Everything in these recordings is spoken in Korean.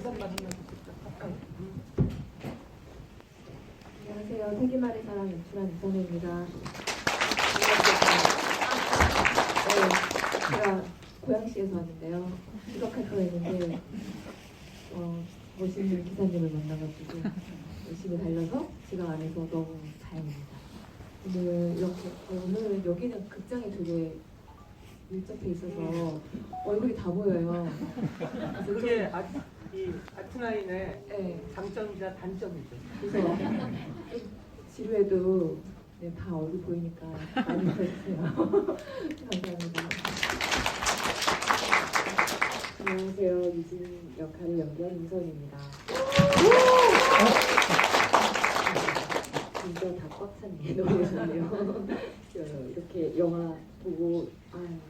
안녕하세요. 세기말의 사랑 연출한 이선우입니다. 제가 고양시에서 왔는데요. 지각할 뻔했는데 멋있는 기사님을 만나가지고 열심히 달려서 지각 안 해서 너무 다행입니다. 오늘 여기는 극장이 되게 밀접해 있어서 얼굴이 다 보여요. 그게 이 아트나인의 네. 장점이자 단점이죠. 그래서 지루해도 다 얼굴 보이니까 많이 봐주세요. 감사합니다. 안녕하세요. 유진 역할을 연기한 이선입니다. 진짜 다 꽉 찼네. 너무 좋네요. 이렇게 영화 보고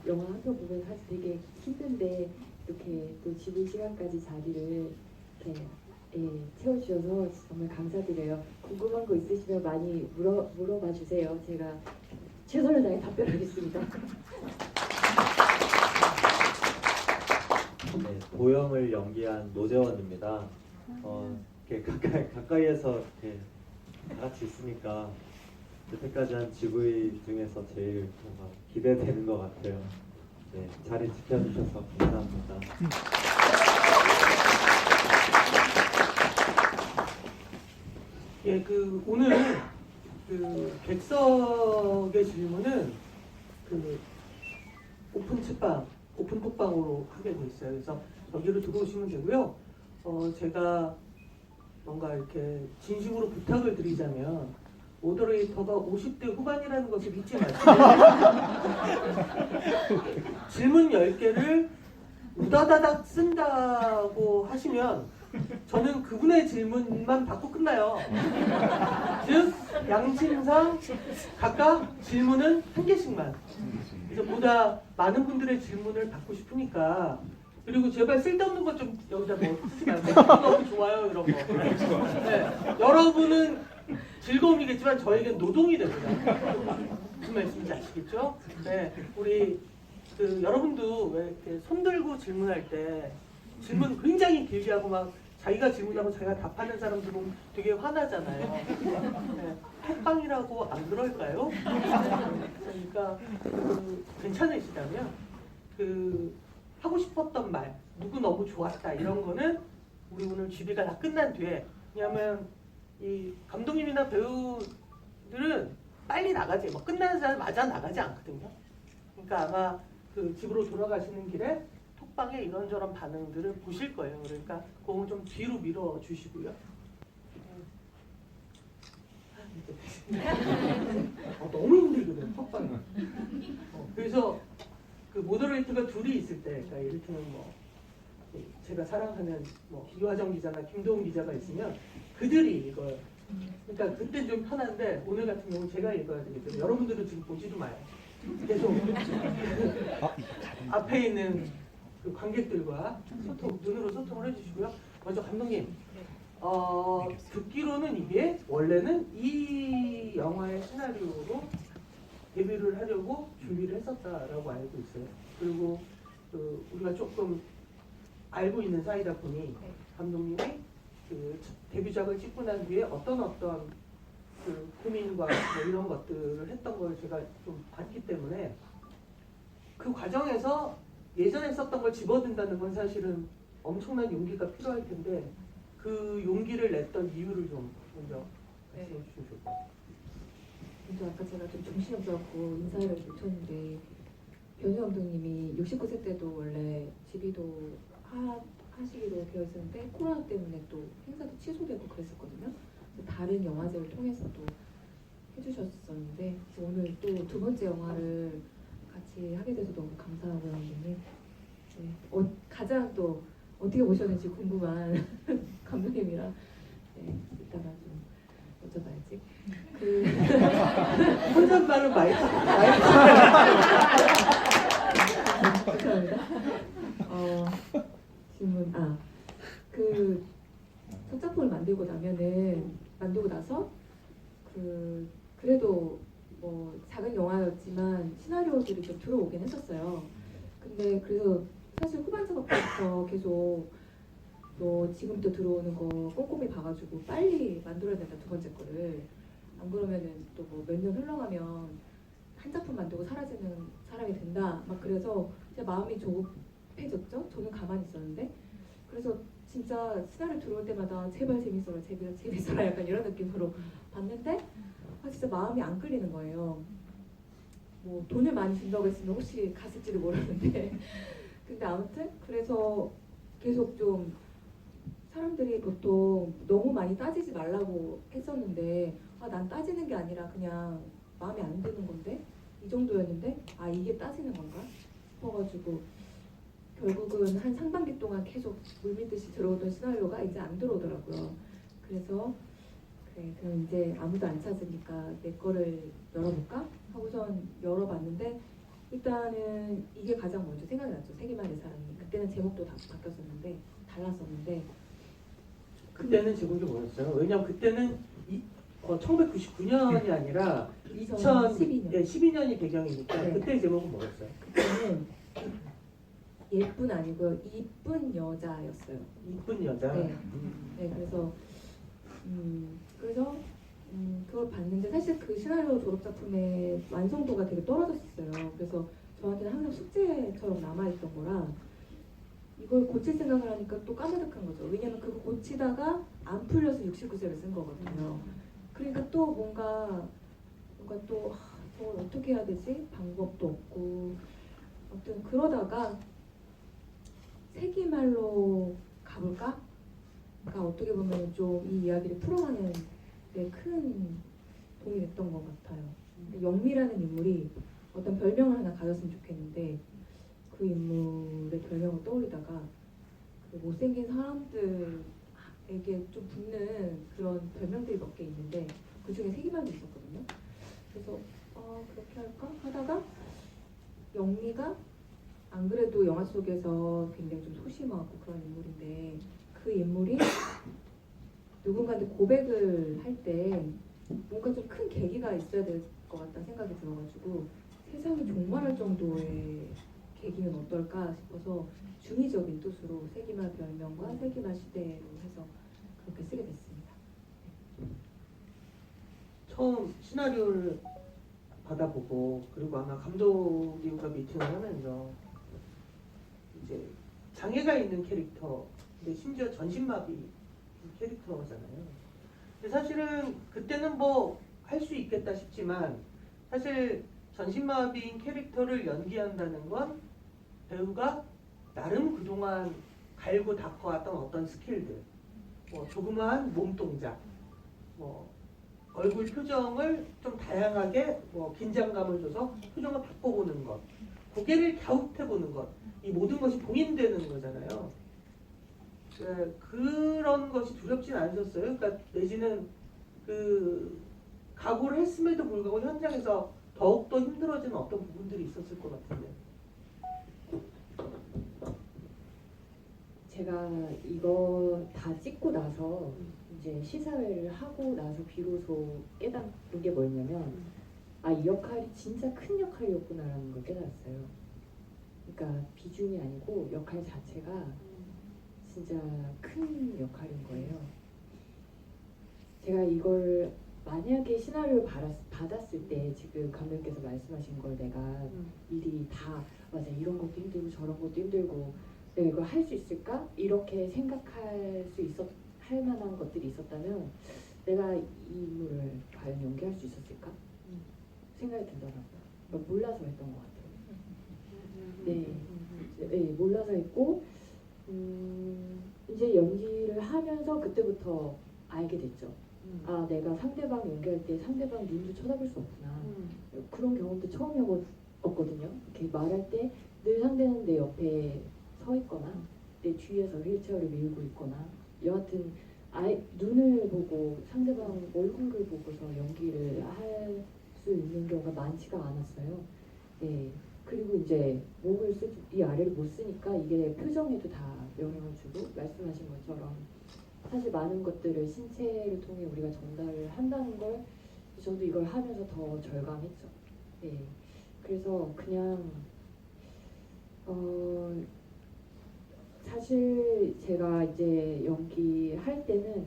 영화 한 편 보면 사실 되게 힘든데 이렇게 또 지금 시간까지 자리를 이렇게 채워주셔서 정말 감사드려요. 궁금한 거 있으시면 많이 물어봐 주세요. 제가 최선을 다해 답변하겠습니다. 네, 도영을 연기한 노재원입니다. 이렇게 가까이에서 이렇게 다 같이 있으니까 여태까지 한 GV 중에서 제일 뭔가 기대되는 것 같아요. 네, 자리 지켜주셔서 감사합니다. 예, 오늘 객석의 질문은 오픈 톡방으로 하게 돼 있어요. 그래서 여기로 들어오시면 되고요. 제가 뭔가 이렇게 진심으로 부탁을 드리자면 모더레이터가 50대 후반이라는 것을 잊지 마시고 질문 10개를 우다다닥 쓴다고 하시면 저는 그분의 질문만 받고 끝나요. 즉 양심상 각각 질문은 1개씩만. 그래서 보다 많은 분들의 질문을 받고 싶으니까. 그리고 제발 쓸데없는 것 좀 여기다 뭐 쓰지 말고 너무 좋아요 이런 거. 네, 여러분은 즐거움이겠지만 저에겐 노동이 됩니다. 무슨 말씀인지 아시겠죠? 네, 우리 여러분도 왜 이렇게 손 들고 질문할 때 질문 굉장히 길게 하고 막 자기가 질문하고 자기가 답하는 사람들 보면 되게 화나잖아요. 네, 톡방이라고 안 그럴까요? 그러니까 괜찮으시다면 하고 싶었던 말, 누구 너무 좋았다 이런 거는 우리 오늘 GV가 다 끝난 뒤에, 왜냐하면 이 감독님이나 배우들은 빨리 나가지 뭐 끝나는 사람 마저 나가지 않거든요. 그러니까 아마 집으로 돌아가시는 길에 톡방에 이런저런 반응들을 보실 거예요. 그러니까 그거 좀 뒤로 밀어 주시고요. 너무 힘들거든요, 톡방이. 그래서 모더레이터가 둘이 있을 때, 그러니까 이를테면 제가 사랑하는 이화정 기자나 김도훈 기자가 있으면 그들이 이걸, 그러니까 그때 좀 편한데 오늘 같은 경우 제가 읽어야 되기 때문에 여러분들은 지금 보지도 마요. 계속 앞에 있는 관객들과 눈으로 소통을 해주시고요. 먼저 감독님, 듣기로는 이게 원래는 이 영화의 시나리오로 데뷔를 하려고 준비를 했었다라고 알고 있어요. 그리고 우리가 조금 알고 있는 사이다 보니 감독님이 데뷔작을 찍고 난 뒤에 어떤 고민과 이런 것들을 했던 걸 제가 좀 봤기 때문에 그 과정에서 예전에 썼던 걸 집어든다는 건 사실은 엄청난 용기가 필요할 텐데 그 용기를 냈던 이유를 좀 먼저 말씀해 주시면 좋을 것 같아요. 먼저 아까 제가 좀 정신이 없어갖고 인사를 못했는데 변희 감독님이 69세 때도 원래 집이도 하시기로 되어 있었는데 코로나 때문에 또 행사도 취소되고 그랬었거든요. 그래서 다른 영화제를 통해서 또 해주셨었는데 오늘 또 두 번째 영화를 같이 하게 돼서 너무 감사하고요, 감독님. 네, 가장 또 어떻게 보셨는지 궁금한 감독님이라 이따가 좀 여쭤봐야지. 혼잣말은 마이크. 감사합니다. 질문. 첫 작품을 만들고 나서 그래도 작은 영화였지만 시나리오들이 좀 들어오긴 했었어요. 근데 그래서 사실 후반 작업부터 계속 너 지금부터 들어오는 거 꼼꼼히 봐가지고 빨리 만들어야 된다, 두 번째 거를. 안 그러면은 또 뭐 몇 년 흘러가면 한 작품 만들고 사라지는 사람이 된다. 막 그래서 제 마음이 조급해졌죠. 저는 가만히 있었는데. 그래서 진짜 시나리오 들어올 때마다 제발 재밌어라, 제발 재밌어라 약간 이런 느낌으로 봤는데 진짜 마음이 안 끌리는 거예요. 뭐 돈을 많이 준다고 했으면 혹시 갔을지도 모르는데 근데 아무튼 그래서 계속 좀 사람들이 보통 너무 많이 따지지 말라고 했었는데 난 따지는 게 아니라 그냥 마음에 안 드는 건데 이 정도였는데 이게 따지는 건가 싶어가지고 결국은 한 상반기 동안 계속 물밀듯이 들어오던 시나리오가 이제 안 들어오더라고요. 그래서 그래 그럼 이제 아무도 안 찾으니까 내 거를 열어볼까 하고선 열어봤는데 일단은 이게 가장 먼저 생각이 났죠. 세기말의 사랑이. 그때는 제목도 다 바뀌었었는데 달랐었는데 그때는 제목이 뭐였어요? 왜냐면 그때는 1999년이 아니라 2012년. 12년이 배경이니까 네. 그때 제목은 뭐였어요? 그때는 예쁜 아니고요. 이쁜 여자였어요. 이쁜 여자. 네. 네, 그래서 그걸 봤는데 사실 그 시나리오 졸업 작품의 완성도가 되게 떨어졌었어요. 그래서 저한테는 항상 숙제처럼 남아있던 거라 이걸 고칠 생각을 하니까 또 까마득한 거죠. 왜냐면 그거 고치다가 안 풀려서 69세를 쓴 거거든요. 그러니까 또 뭔가 또 저걸 어떻게 해야 되지? 방법도 없고 아무튼 그러다가 세기말로 가볼까? 가 어떻게 보면 좀 이 이야기를 풀어가는 데 큰 도움이 됐던 것 같아요. 영미라는 인물이 어떤 별명을 하나 가졌으면 좋겠는데 그 인물의 별명을 떠올리다가 그 못생긴 사람들에게 좀 붙는 그런 별명들이 몇 개 있는데 그 중에 세기말도 있었거든요. 그래서 그렇게 할까 하다가 영미가 안 그래도 영화 속에서 굉장히 좀 소심하고 그런 인물인데 그 인물이 누군가한테 고백을 할 때 뭔가 좀 큰 계기가 있어야 될 것 같다는 생각이 들어가지고 세상이 종말할 정도의 계기는 어떨까 싶어서 중의적인 뜻으로 세기말 별명과 세기말 시대로 해서 그렇게 쓰게 됐습니다. 처음 시나리오를 받아보고 그리고 아마 감독님과 미팅을 하면서 이제 장애가 있는 캐릭터 근데 심지어 전신마비 캐릭터잖아요. 근데 사실은 그때는 뭐 할 수 있겠다 싶지만 사실 전신마비인 캐릭터를 연기한다는 건 배우가 나름 그동안 갈고 닦아왔던 어떤 스킬들 뭐 조그마한 몸동작 뭐 얼굴 표정을 좀 다양하게 뭐 긴장감을 줘서 표정을 바꿔보는 것 고개를 갸웃해보는 것 이 모든 것이 봉인되는 거잖아요. 그런 것이 두렵진 않으셨어요? 그러니까 내지는 그 각오를 했음에도 불구하고 현장에서 더욱더 힘들어지는 어떤 부분들이 있었을 것 같은데. 제가 이거 다 찍고 나서 이제 시사회를 하고 나서 비로소 깨닫는 게 뭐였냐면 이 역할이 진짜 큰 역할이었구나라는 걸 깨달았어요. 그러니까 비중이 아니고 역할 자체가 진짜 큰 역할인 거예요. 제가 이걸 만약에 시나리오를 받았을 때 지금 감독님께서 말씀하신 걸 내가 일이 다 맞아 이런 것도 힘들고 저런 것도 힘들고 내가 이걸 할 수 있을까? 이렇게 생각할 수 할 만한 것들이 있었다면 내가 이 인물을 과연 연기할 수 있었을까? 생각이 들더라고요. 그러니까 몰라서 했던 것 같아요. 네, 몰라서 했고 이제 연기를 하면서 그때부터 알게 됐죠. 내가 상대방 연기할 때 상대방 눈도 쳐다볼 수 없구나. 그런 경험도 처음 해봤거든요. 이렇게 말할 때 늘 상대는 내 옆에 서 있거나 내 뒤에서 휠체어를 밀고 있거나 여하튼 눈을 보고 상대방 얼굴을 보고서 연기를 할 수 있는 경우가 많지가 않았어요. 네. 그리고 이제 목을 이 아래를 못 쓰니까 이게 표정에도 다 영향을 주고 말씀하신 것처럼 사실 많은 것들을 신체를 통해 우리가 전달을 한다는 걸 저도 이걸 하면서 더 절감했죠. 네. 그래서 그냥 사실 제가 이제 연기할 때는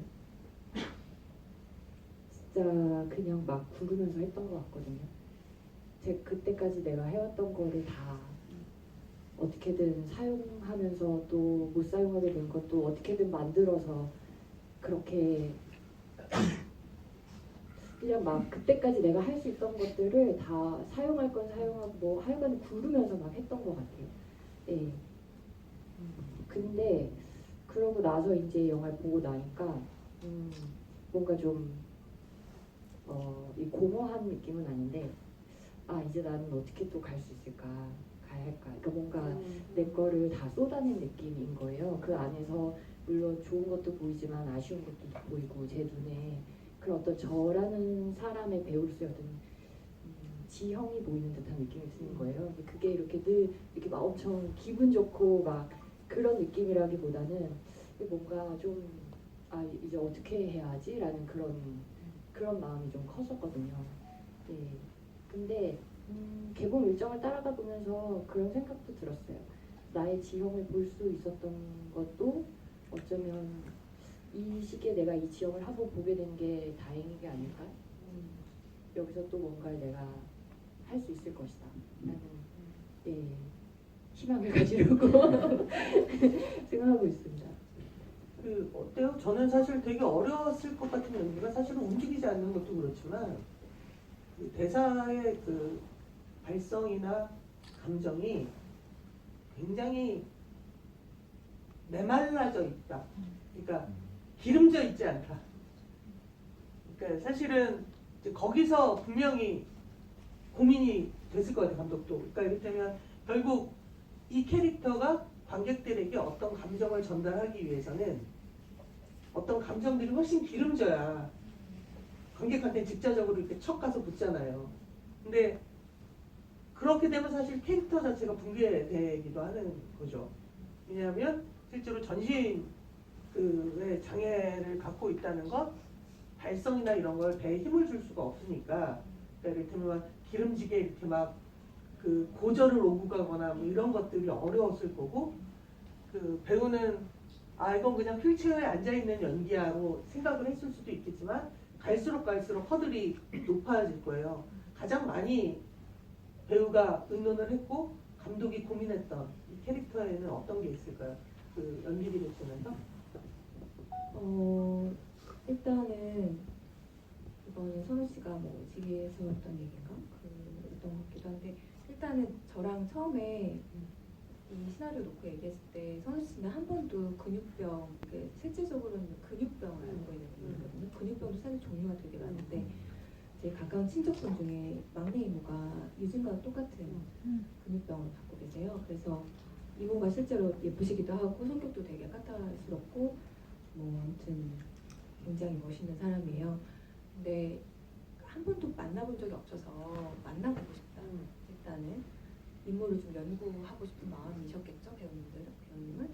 진짜 그냥 막 구르면서 했던 것 같거든요. 제 그때까지 내가 해왔던 거를 다 어떻게든 사용하면서 또 못 사용하게 된 것도 어떻게든 만들어서 그렇게 그냥 막 그때까지 내가 할 수 있던 것들을 다 사용할 건 사용하고 뭐 하여간 구르면서 막 했던 것 같아요. 예. 근데 그러고 나서 이제 영화를 보고 나니까 뭔가 좀 이 공허한 느낌은 아닌데 아 이제 나는 어떻게 또 갈 수 있을까 가야 할까 그러니까 뭔가 내 거를 다 쏟아낸 느낌인 거예요. 그 안에서 물론 좋은 것도 보이지만 아쉬운 것도 보이고 제 눈에 그런 어떤 저라는 사람의 배우로서의 어떤 지형이 보이는 듯한 느낌이 드는 거예요. 근데 그게 이렇게 늘 이렇게 막 엄청 기분 좋고 막 그런 느낌이라기보다는 뭔가 좀 아 이제 어떻게 해야 하지라는 그런 마음이 좀 컸었거든요. 네. 근데 개봉 일정을 따라가 보면서 그런 생각도 들었어요. 나의 지형을 볼 수 있었던 것도 어쩌면 이 시기에 내가 이 지형을 한번 보게 된 게 다행인 게 아닐까? 여기서 또 뭔가를 내가 할 수 있을 것이다. 라는 예, 희망을 가지려고 생각하고 있습니다. 그 어때요? 저는 사실 되게 어려웠을 것 같은 연기가 사실은 움직이지 않는 것도 그렇지만 그 대사의 그 발성이나 감정이 굉장히 메말라져 있다. 그러니까 기름져 있지 않다. 그러니까 사실은 이제 거기서 분명히 고민이 됐을 것 같아요, 감독도. 그러니까 이를테면 결국 이 캐릭터가 관객들에게 어떤 감정을 전달하기 위해서는 어떤 감정들이 훨씬 기름져야 관객한테 직접적으로 이렇게 척 가서 붙잖아요. 근데 그렇게 되면 사실 캐릭터 자체가 붕괴되기도 하는 거죠. 왜냐하면 실제로 전신 의 장애를 갖고 있다는 것, 발성이나 이런 걸 배에 힘을 줄 수가 없으니까, 그러니까 이를테면 기름지게 이렇게 막 그 고절을 오고 가거나 뭐 이런 것들이 어려웠을 거고, 그 배우는 아 이건 그냥 휠체어에 앉아 있는 연기야로 생각을 했을 수도 있겠지만 갈수록 허들이 높아질 거예요. 가장 많이 배우가 의논을 했고 감독이 고민했던 이 캐릭터에는 어떤 게 있을까요? 그 연기를 보면서. 일단은 이번에 선우 씨가 뭐 집에서 했던 얘기인가 그랬던 것 같기도 한데 일단은 저랑 처음에 이 시나리오 놓고 얘기했을 때 선우 씨는 한 번도 근육병, 실질적으로는 근육병을 앓고 있는 분이거든요. 근육병도 사실 종류가 되게 많은데 제 가까운 친척분 중에 막내 이모가 유진과 똑같은 근육병을 갖고 계세요. 그래서 이모가 실제로 예쁘시기도 하고 성격도 되게 까탈스럽고 뭐 아무튼 굉장히 멋있는 사람이에요. 근데 한 번도 만나본 적이 없어서 만나보고 싶다. 일단은 인물을 좀 연구하고 싶은 마음이셨겠죠, 배우님은.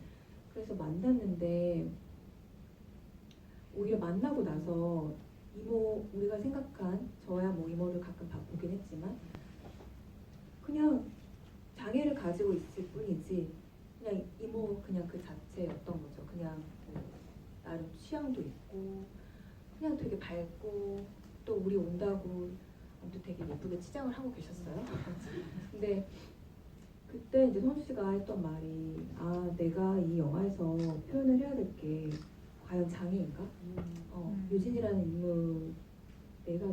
그래서 만났는데 오히려 만나고 나서 이모, 우리가 생각한 저야 뭐 이모를 가끔 보긴 했지만 그냥 장애를 가지고 있을 뿐이지 그냥 이모 그냥 그 자체였던 거죠. 그냥 뭐 나름 취향도 있고 그냥 되게 밝고 또 우리 온다고 아무튼 되게 예쁘게 치장을 하고 계셨어요. 근데 그때 이제 선우 씨가 했던 말이 아 내가 이 영화에서 표현을 해야 될 게 과연 장애인가? 유진이라는 인물 내가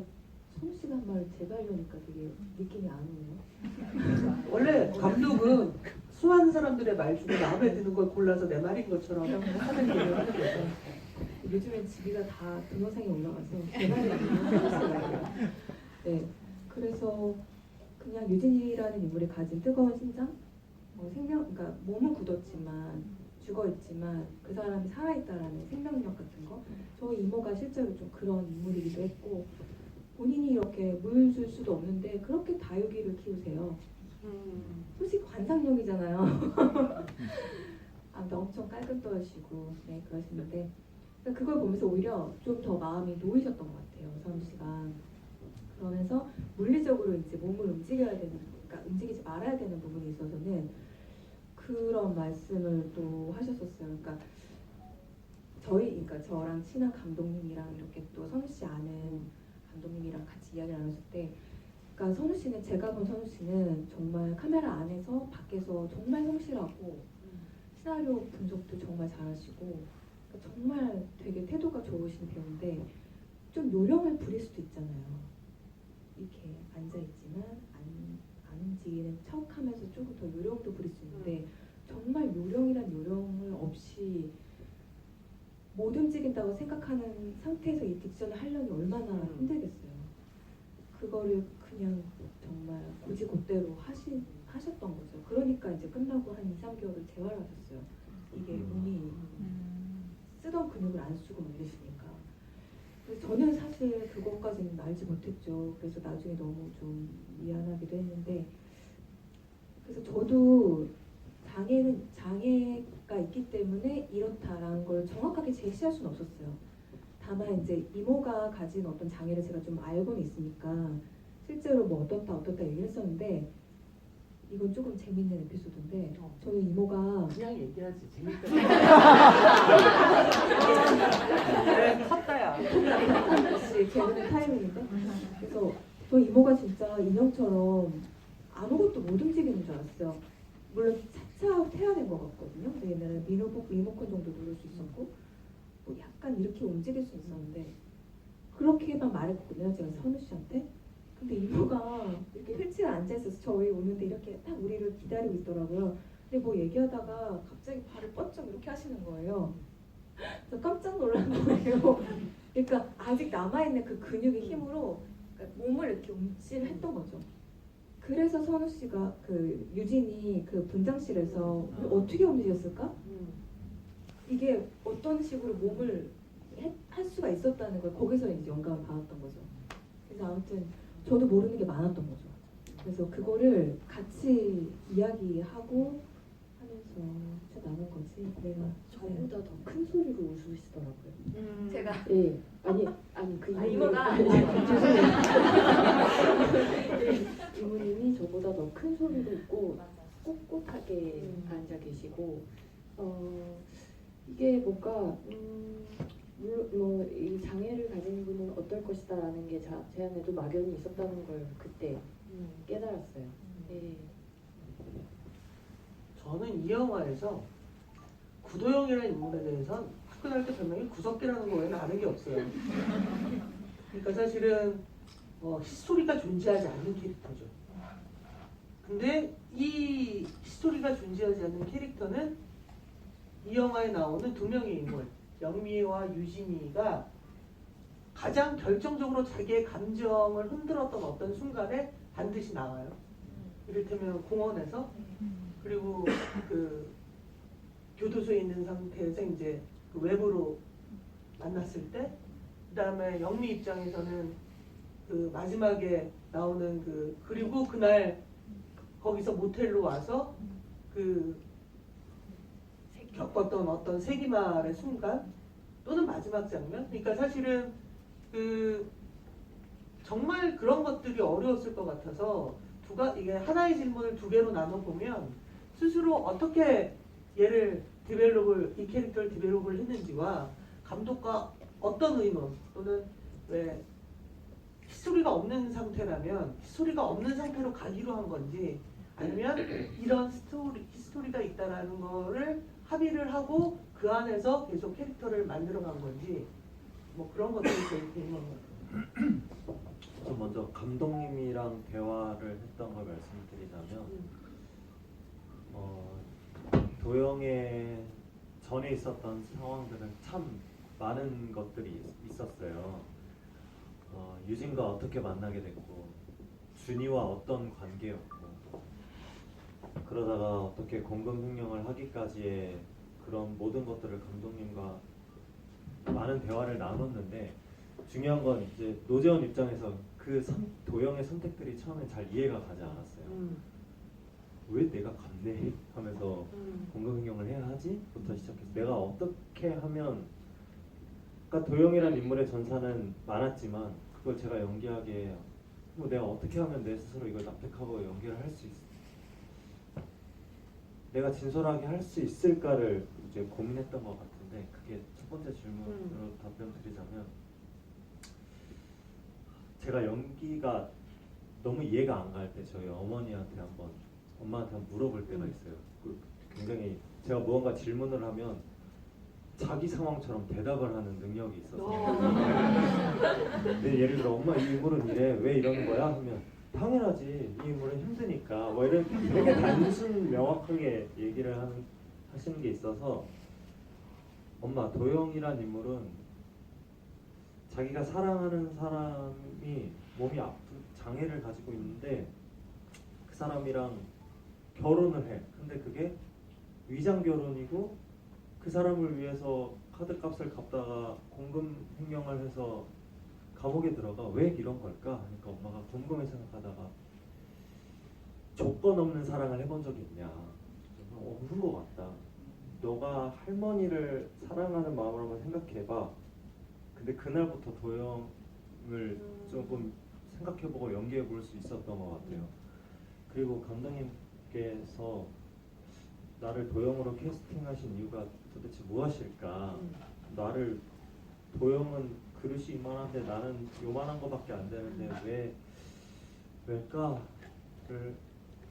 선우 씨가 한 말을 제가 하려니까 되게 느낌이 안 오네요. 원래 감독은 수많은 사람들의 말 중에 마음에 드는 걸 골라서 내 말인 것처럼 하는 일을 하는 거죠. 요즘엔 지비가 다 동영상에 올라가서 제 말이 아니라 선우 씨 말이에요. 네, 그래서 그냥 유진이라는 인물이 가진 뜨거운 심장, 그러니까 몸은 굳었지만 죽어있지만 그 사람이 살아있다라는 생명력 같은 거. 저희 이모가 실제로 좀 그런 인물이기도 했고 본인이 이렇게 물 줄 수도 없는데 그렇게 다육이를 키우세요. 솔직히 관상용이잖아요. 아무튼 엄청 깔끔떠시고 네 그러시는데 그걸 보면서 오히려 좀 더 마음이 놓이셨던 것 같아요, 선우 씨가. 그러면서 물리적으로 이제 몸을 움직여야 되는, 그러니까 움직이지 말아야 되는 부분에 있어서는 그 그런 말씀을 또 하셨었어요. 그러니까 그러니까 저랑 친한 감독님이랑 이렇게 또 선우 씨 아는 감독님이랑 같이 이야기를 나눴을 때, 그러니까 선우 씨는, 제가 본 선우 씨는 정말 카메라 안에서 밖에서 정말 성실하고 시나리오 분석도 정말 잘하시고, 그러니까 정말 되게 태도가 좋으신 배우인데 좀 요령을 부릴 수도 있잖아요. 이렇게 앉아있지만 안 움직이는 척하면서 조금 더 요령도 부릴 수 있는데, 정말 요령이란 요령을 없이 못 움직인다고 생각하는 상태에서 이 딕션을 하려니 얼마나 힘들겠어요. 그거를 그냥 정말 곧이곧대로 하셨던 거죠. 그러니까 이제 끝나고 한 2, 3개월을 재활을 하셨어요. 이게 몸이 쓰던 근육을 안 쓰고 막 이러시니까. 그래서 저는 사실 그것까지는 알지 못했죠. 그래서 나중에 너무 좀 미안하기도 했는데, 그래서 저도 장애가 있기 때문에 이렇다라는 걸 정확하게 제시할 수는 없었어요. 다만 이제 이모가 가진 어떤 장애를 제가 좀 알고는 있으니까 실제로 뭐 어떻다 얘기를 했었는데, 이건 조금 재밌는 에피소드인데, 저는 이모가 그냥 얘기하지. 재밌다. 그래, 컸다야. 역시 개그는 타이밍인데. 그래서 저 이모가 진짜 인형처럼 아무것도 못 움직이는 줄 알았어요. 물론 차차 태어난 것 같거든요. 근데 옛날에 리모컨 정도 누를 수 있었고, 뭐 약간 이렇게 움직일 수 있었는데, 그렇게만 말했거든요, 제가 선우 씨한테. 근데 이모가 이렇게 휠체어에 앉아있어서 저희 오는데 이렇게 딱 우리를 기다리고 있더라고요. 근데 뭐 얘기하다가 갑자기 발을 뻗쩍 이렇게 하시는 거예요. 그래서 깜짝 놀란 거예요. 그러니까 아직 남아있는 그 근육의 힘으로 그러니까 몸을 이렇게 움찔했던 거죠. 그래서 선우 씨가 그 유진이 그 분장실에서 어떻게 움직였을까? 이게 어떤 식으로 몸을 할 수가 있었다는 걸 거기서 이제 영감을 받았던 거죠. 그래서 아무튼 저도 모르는 게 많았던 거죠. 그래서 그거를 같이 이야기하고 하면서 진짜 나눈 거지. 내가 저보다 더 큰 소리로 웃으시더라고요. 제가 예, 아니 그 이모가 죄송해요. 이모님이 저보다 더 큰 소리로 웃고 꼿꼿하게 앉아 계시고, 이게 뭔가 물론 뭐이 장애를 가진 분은 어떨 것이다라는 게 제 안에도 막연히 있었다는 걸 그때 깨달았어요. 예. 저는 이 영화에서 구도영이라는 인물에 대해서는 학교 다닐 때 별명이 구석기라는 거 외에는 아는 게 없어요. 그러니까 사실은 히스토리가 존재하지 않는 캐릭터죠. 근데 이 히스토리가 존재하지 않는 캐릭터는 이 영화에 나오는 두 명의 인물, 영미와 유진이가 가장 결정적으로 자기의 감정을 흔들었던 어떤 순간에 반드시 나와요. 이를테면 공원에서, 그리고 그 교도소에 있는 상태에서 이제 그 외부로 만났을 때, 그 다음에 영미 입장에서는 그 마지막에 나오는 그리고 그날 거기서 모텔로 와서 그 겪었던 어떤 세기말의 순간 또는 마지막 장면. 그러니까 사실은 그 정말 그런 것들이 어려웠을 것 같아서 이게 하나의 질문을 두 개로 나눠 보면 스스로 어떻게 이 캐릭터를 디벨롭을 했는지와 감독과 어떤 의문 또는 왜 히스토리가 없는 상태라면 히스토리가 없는 상태로 가기로 한 건지, 아니면 이런 히스토리가 있다라는 거를 합의를 하고 그 안에서 계속 캐릭터를 만들어 간 건지, 뭐 그런 것들이 제일 궁금한 것 같아요. 좀 먼저 감독님이랑 대화를 했던 걸 말씀드리자면, 도영의 전에 있었던 상황들은 참 많은 것들이 있었어요. 유진과 어떻게 만나게 됐고, 준이와 어떤 관계였고, 그러다가 어떻게 공금횡령을 하기까지의 그런 모든 것들을 감독님과 많은 대화를 나눴는데, 중요한 건 이제 노재원 입장에서 도영의 선택들이 처음에 잘 이해가 가지 않았어요. 왜 내가 감내해? 하면서 공금횡령을 해야 하지? 부터 시작해서 내가 어떻게 하면, 그러니까 도영이라는 인물의 전사는 많았지만 그걸 제가 연기하기에 내가 어떻게 하면 내 스스로 이걸 납득하고 연기를 할 수 내가 진솔하게 할 수 있을까를 이제 고민했던 것 같은데 그게 첫 번째 질문으로 답변 드리자면 제가 연기가 너무 이해가 안 갈 때 저희 어머니한테 엄마한테 한번 물어볼 때가 있어요. 굉장히 제가 무언가 질문을 하면 자기 상황처럼 대답을 하는 능력이 있어서 근데 예를 들어 엄마 이 인물은 이래 왜 이러는 거야? 하면 당연하지 이 인물은 힘드니까 뭐 이런 되게 단순 명확하게 얘기를 하시는 게 있어서 엄마 도영이란 인물은 자기가 사랑하는 사람이 몸이 아픈 장애를 가지고 있는데 그 사람이랑 결혼을 해. 근데 그게 위장 결혼이고 그 사람을 위해서 카드값을 갚다가 공금 횡령을 해서 감옥에 들어가. 왜 이런 걸까? 그러니까 엄마가 궁금해 생각하다가 조건 없는 사랑을 해본 적이 있냐? 없는 것 같다. 너가 할머니를 사랑하는 마음으로 한번 생각해봐. 근데 그날부터 도영을 조금 생각해보고 연기해볼 수 있었던 것 같아요. 그리고 감독님께서 나를 도영으로 캐스팅하신 이유가 도대체 무엇일까? 나를 도영은 그릇이 이만한데 나는 요만한 거밖에 안 되는데 왜일까를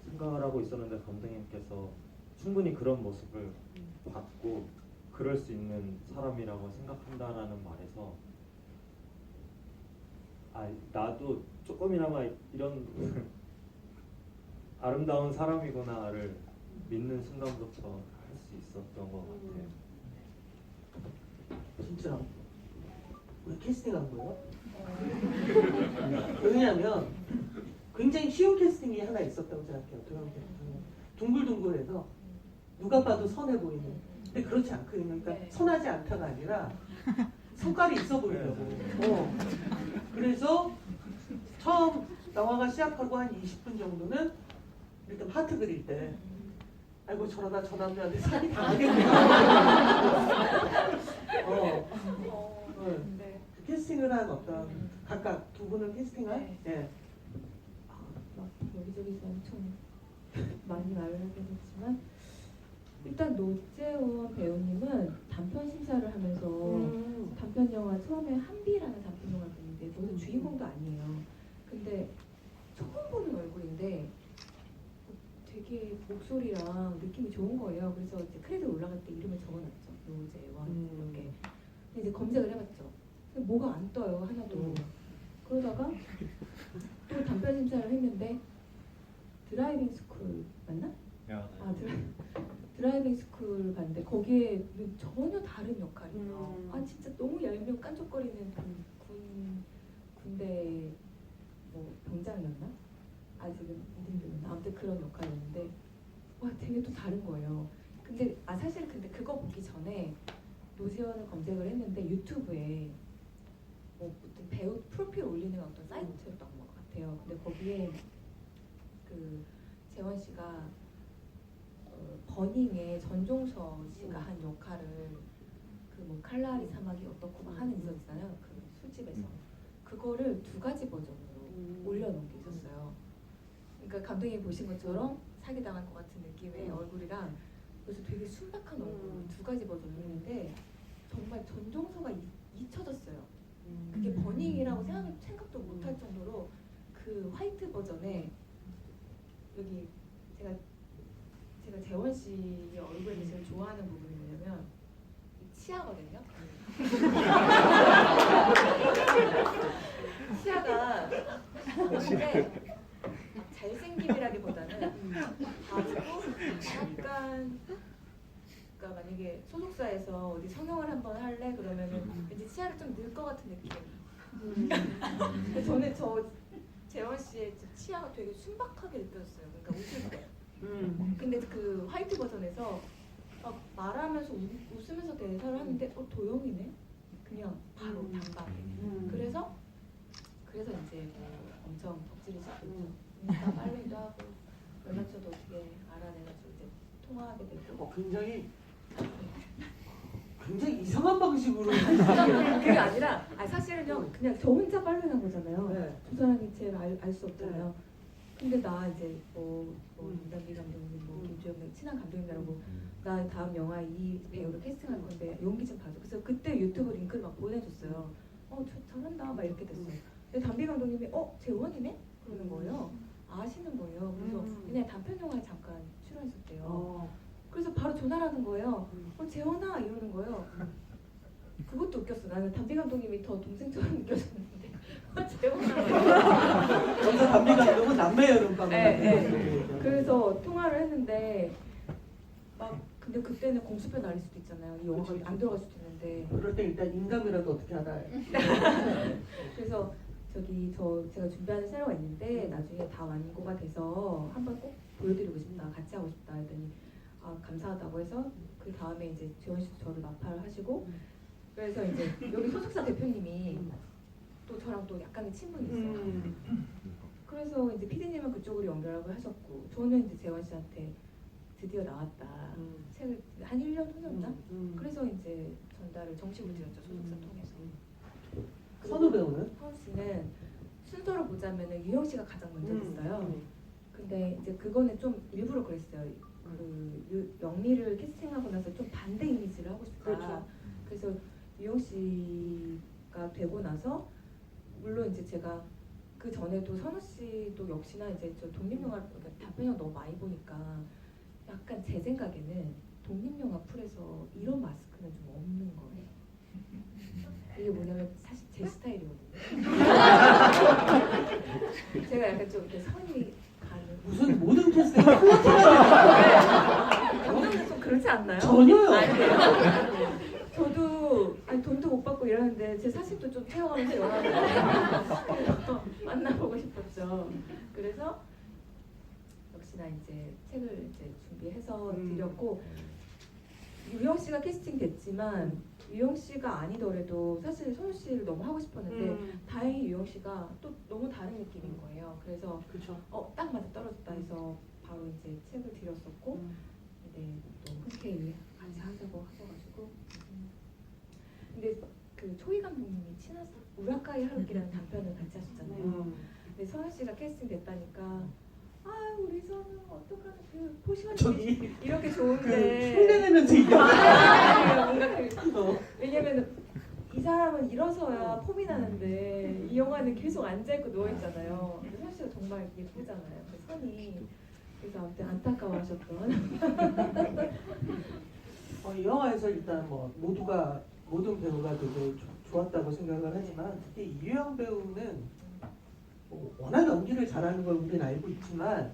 생각을 하고 있었는데 감독님께서 충분히 그런 모습을 봤고 그럴 수 있는 사람이라고 생각한다라는 말에서 나도 조금이나마 이런 아름다운 사람이구나를 믿는 순간부터 할 수 있었던 것 같아요. 진짜 우리 캐스팅한 거예요? 왜냐면 굉장히 쉬운 캐스팅이 하나 있었다고 생각해요. 도영 캐스팅은 둥글둥글해서 누가 봐도 선해 보이는. 근데 그렇지 않거든요. 그러니까 네. 선하지 않다가 아니라 성깔이 있어 보이려고. 그래서 처음 영화가 시작하고 한 20분 정도는 일단 하트 그릴 때 아이고 저러다 저 남자한테 사기 당하겠구나. 네. 그 캐스팅을 한 어떤 각각 두 분을 캐스팅한 네. 예. 막 여기저기서 엄청 많이 말을 하긴 했지만 일단 노재원 배우님은 단편 심사를 하면서 단편 영화 처음에 한비라는 단편 영화를 봤는데 거기서 주인공도 아니에요. 근데 처음 보는 얼굴인데 되게 목소리랑 느낌이 좋은 거예요. 그래서 이제 크레딧 올라갈 때 이름을 적어놨죠. 노재원 이렇게. 근데 이제 검색을 해봤죠. 근데 뭐가 안 떠요 하나도. 그러다가 또 단편 심사를 했는데 드라이빙 스쿨 맞나? 드라이빙 스쿨 봤는데 거기에 전혀 다른 역할이에요. 진짜 너무 얄미운 깐족거리는 군대 뭐 병장이었나? 아직은 이름도 아무튼 그런 역할이었는데 와 되게 또 다른 거예요. 근데 사실 근데 그거 보기 전에 노지원을 검색을 했는데 유튜브에 뭐 어떤 배우 프로필 올리는 어떤 사이트였던 것 같아요. 근데 거기에 그 재원 씨가 버닝의 전종서 씨가 한 역할을 그 뭐 칼라리 사막이 어떻고 막 하는 있었잖아요. 그 술집에서 그거를 두 가지 버전으로 올려놓은 게 있었어요. 그러니까 감독님이 보신 것처럼 사기당할 것 같은 느낌의 얼굴이랑 그래서 되게 순박한 얼굴 두 가지 버전을 했는데 정말 전종서가 잊혀졌어요. 그게 버닝이라고 생각도 못할 정도로 그 화이트 버전에 여기 제가 재원 씨의 얼굴에서 제일 좋아하는 부분이 뭐냐면 이 치아거든요. 치아가 근데 잘생김이라기보다는 바보고 약간 그러니까 만약에 소속사에서 어디 성형을 한번 할래 그러면은 왠지 치아를 좀 늘 것 같은 느낌. 근데 저는 재원 씨의 치아가 되게 순박하게 느껴졌어요. 그러니까 웃을 때. 근데 그 화이트 버전에서 막 말하면서 웃으면서 대사를 하는데 도영이네? 그냥 바로 단박에. 그래서 이제 뭐 엄청 덕질이 시작했죠. 인스타 팔로우도 하고 연락처도 어떻게 알아내가지고 이제 통화하게 되고. 굉장히 이상한 방식으로 그게 아니라 사실은요 그냥 저 혼자 팔로우한 거잖아요. 네. 두 사람이 제일 알 수 없잖아요. 근데 나 이제 김단비 감독님, 김주영 친한 감독님이라고 나 다음 영화 이 배우를 캐스팅할 건데 용기 좀 봐줘. 그래서 그때 유튜브 링크를 막 보내줬어요. 잘한다 막 이렇게 됐어요. 근데 담비 감독님이 재원이네? 그러는 거예요. 아시는 거예요. 그래서 그냥 단편 영화에 잠깐 출연했었대요. 그래서 바로 전화를 하는 거예요. 재원아 이러는 거예요. 그것도 웃겼어. 나는 담비 감독님이 더 동생처럼 느껴졌는데 재원아. 여기서 담비 감독은 남매 여름밤. 그래서 통화를 했는데 근데 그때는 공수표 날릴 수도 있잖아요. 이 영화가 그치. 안 들어갈 수도 있는데. 그럴 때 일단 인감이라도 어떻게 하나. 그래서 제가 준비하는 촬영가 있는데 나중에 다 완고가 돼서 한번 꼭 보여드리고 싶다, 같이 하고 싶다 했더니 감사하다고 해서 그 다음에 이제 재원 씨도 저를 마파를 하시고 그래서 이제 여기 소속사 대표님이 또 저랑 또 약간의 친분이 있어요. 그래서 이제 PD님은 그쪽으로 연결하고 하셨고 저는 이제 재원 씨한테 드디어 나왔다. 책을 한 1년 후였나? 그래서 이제 전달을 정식으로 드렸죠, 소속사 통해서. 선우 배우는? 선우 씨는 순서로 보자면은 유영 씨가 가장 먼저 됐어요. 근데 이제 그거는 좀 일부러 그랬어요. 영미를 캐스팅하고 나서 좀 반대 이미지를 하고 싶다. 그렇죠. 그래서 유영 씨가 되고 나서 물론 이제 제가 그 전에도 선우 씨도 역시나 이제 저 독립영화 단편영 너무 많이 보니까 약간 제 생각에는 독립영화 풀에서 이런 마스크는 좀 없는 거예요. 이게 뭐냐면 사실 제 스타일이거든요. 제가 약간 좀 이렇게 선이 가는. 무슨 모든 캐스팅이 플러팅하는 감독님 좀 그렇지 않나요? 전혀요. 아니에요. 저도 돈도 못 받고 이러는데 제 사진도 좀 채워가면서 영화를 만나보고 싶었죠. 그래서 역시나 이제 책을 이제 준비해서 드렸고 유영 씨가 캐스팅 됐지만 유영 씨가 아니더라도 사실 선우 씨를 너무 하고 싶었는데 다행히 유영 씨가 또 너무 다른 느낌인 거예요. 그래서 그렇죠. 딱 맞아 떨어졌다 해서 바로 이제 책을 드렸었고 또 흔쾌히 같이 하자고 하셔가지고 근데 그 초이 감독님이 친하서 우라카이 하루키라는 단편을 같이 하셨잖아요. 근데 선우 씨가 캐스팅 됐다니까 우리 선우 어떡하나 그 포시원 저기 이렇게 그 좋은데 흉내내면서 얘기하는 뭔가 왜냐면 이 사람은 일어서야 폼이 나는데 이 영화는 계속 앉아있고 누워있잖아요. 근데 선우 씨가 정말 예쁘잖아요. 그 선이 그래서 아무튼 안타까워하셨던 이 영화에서 일단 모든 배우가 되게 좋았다고 생각을 하지만 특히 이유영 배우는 워낙 연기를 잘하는 걸 우리는 알고 있지만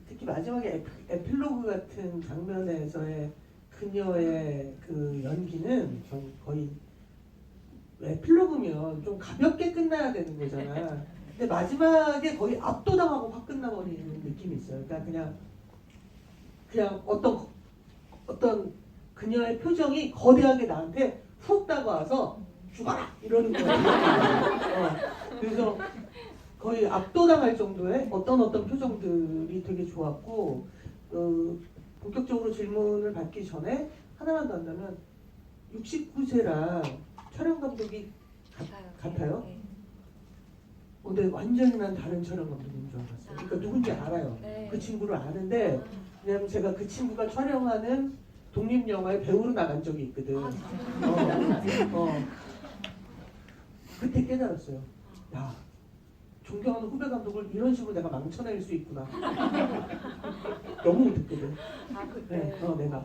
특히 마지막에 에필로그 같은 장면에서의 그녀의 그 연기는 전 거의 에필로그면 좀 가볍게 끝나야 되는 거잖아. 근데 마지막에 거의 압도당하고 확 끝나버리는 느낌이 있어요. 그러니까 그냥 어떤 그녀의 표정이 거대하게 나한테 훅 다가와서 죽어라 이러는 거예요. 그래서 거의 압도당할 정도의 어떤 표정들이 되게 좋았고 본격적으로 질문을 받기 전에 하나만 더 한다면 69세랑 촬영 감독이 같아요? 네. 근데 완전히 난 다른 촬영 감독인 줄 알았어요. 그러니까 누군지 알아요. 네. 그 친구를 아는데 왜냐면 제가 그 친구가 촬영하는 독립영화에 배우로 나간 적이 있거든. 그때 깨달았어요. 야, 존경하는 후배 감독을 이런 식으로 내가 망쳐낼 수 있구나. 너무 못했거든. 그때. 네, 내가.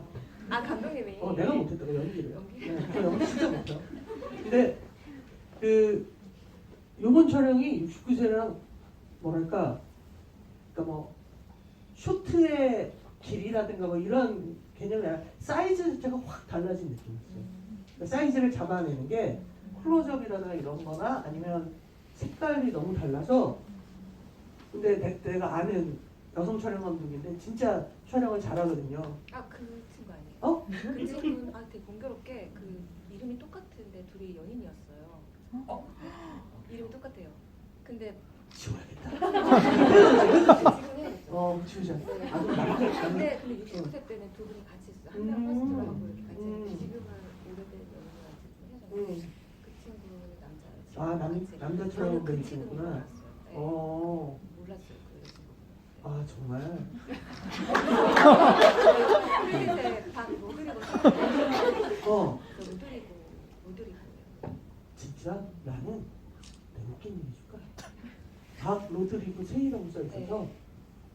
감독님이. 내가 못했다고 연기를. 연기? 네, 저 연기 진짜 못해요. 근데 요번 촬영이 69세랑 뭐랄까, 그러니까 쇼트의 길이라든가 이런 개념이 아니라 사이즈 자체가 확 달라진 느낌이었어요. 그러니까 사이즈를 잡아내는 게 클로즈업이라든가 이런 거나 아니면 색깔이 너무 달라서 근데 내가 아는 여성 촬영 감독인데 진짜 촬영을 잘하거든요. 그 친구 아니에요? 그 친구는 되게 공교롭게 그 이름이 똑같은데 둘이 연인이었어요. 이름이 똑같아요. 근데 지워야겠다. 지금 해야겠죠. 지우자. 네. 근데 69세 때는 두 분이 같이 있어요. 한 명 퍼스트로 하고 이렇게 같이 지금은 오래된 연인이랑 해서 그 친구는 남자. 남자 촬영 그 감독이 친구는 있구나. 몰랐어요. 네. 몰랐어요. 그 친구. 아 정말. 그리고 못 그리고 못 그리고 진짜 나는 내 웃긴 얘기 줄까? 박 로드리고 세이라고 써 있어서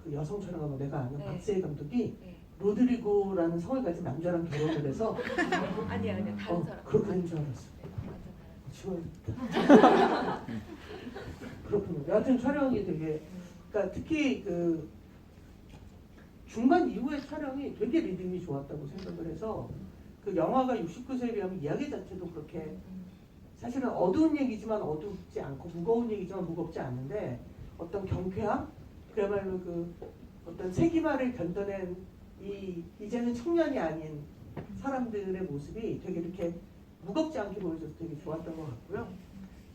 그 여성 촬영하고 내가 아는 네. 박세희 감독이 네. 로드리고라는 성을 가진 남자랑 결혼을 해서 아니야 다른 사람. 그렇게 된 줄 알았어. 완전 지워야겠다. 그렇군요. 여하튼 촬영이 되게, 그러니까 특히 그 중반 이후의 촬영이 되게 리듬이 좋았다고 생각을 해서 그 영화가 69세에 비하면 이야기 자체도 그렇게 사실은 어두운 얘기지만 어둡지 않고 무거운 얘기지만 무겁지 않은데 어떤 경쾌함, 그야말로 그 어떤 세기말을 견뎌낸 이제는 청년이 아닌 사람들의 모습이 되게 이렇게 무겁지 않게 보여줘서 되게 좋았던 것 같고요.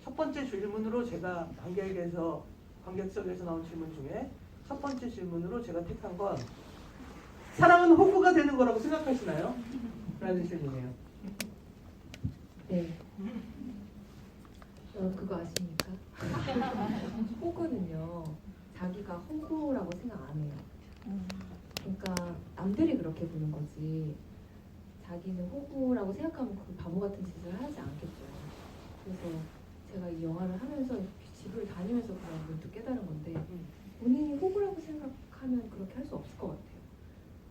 첫 번째 질문으로 제가 관객석에서 나온 질문 중에 첫 번째 질문으로 제가 택한 건 사랑은 호구가 되는 거라고 생각하시나요? 라는 질문이에요. 네. 그거 아십니까? 호구는요 자기가 호구라고 생각 안 해요. 그러니까 남들이 그렇게 보는 거지 자기는 호구라고 생각하면 그 바보 같은 짓을 하지 않겠죠. 그래서 제가 이 영화를 하면서 집을 다니면서 그냥 문득 깨달은 건데 본인이 호구라고 생각하면 그렇게 할 수 없을 것 같아요.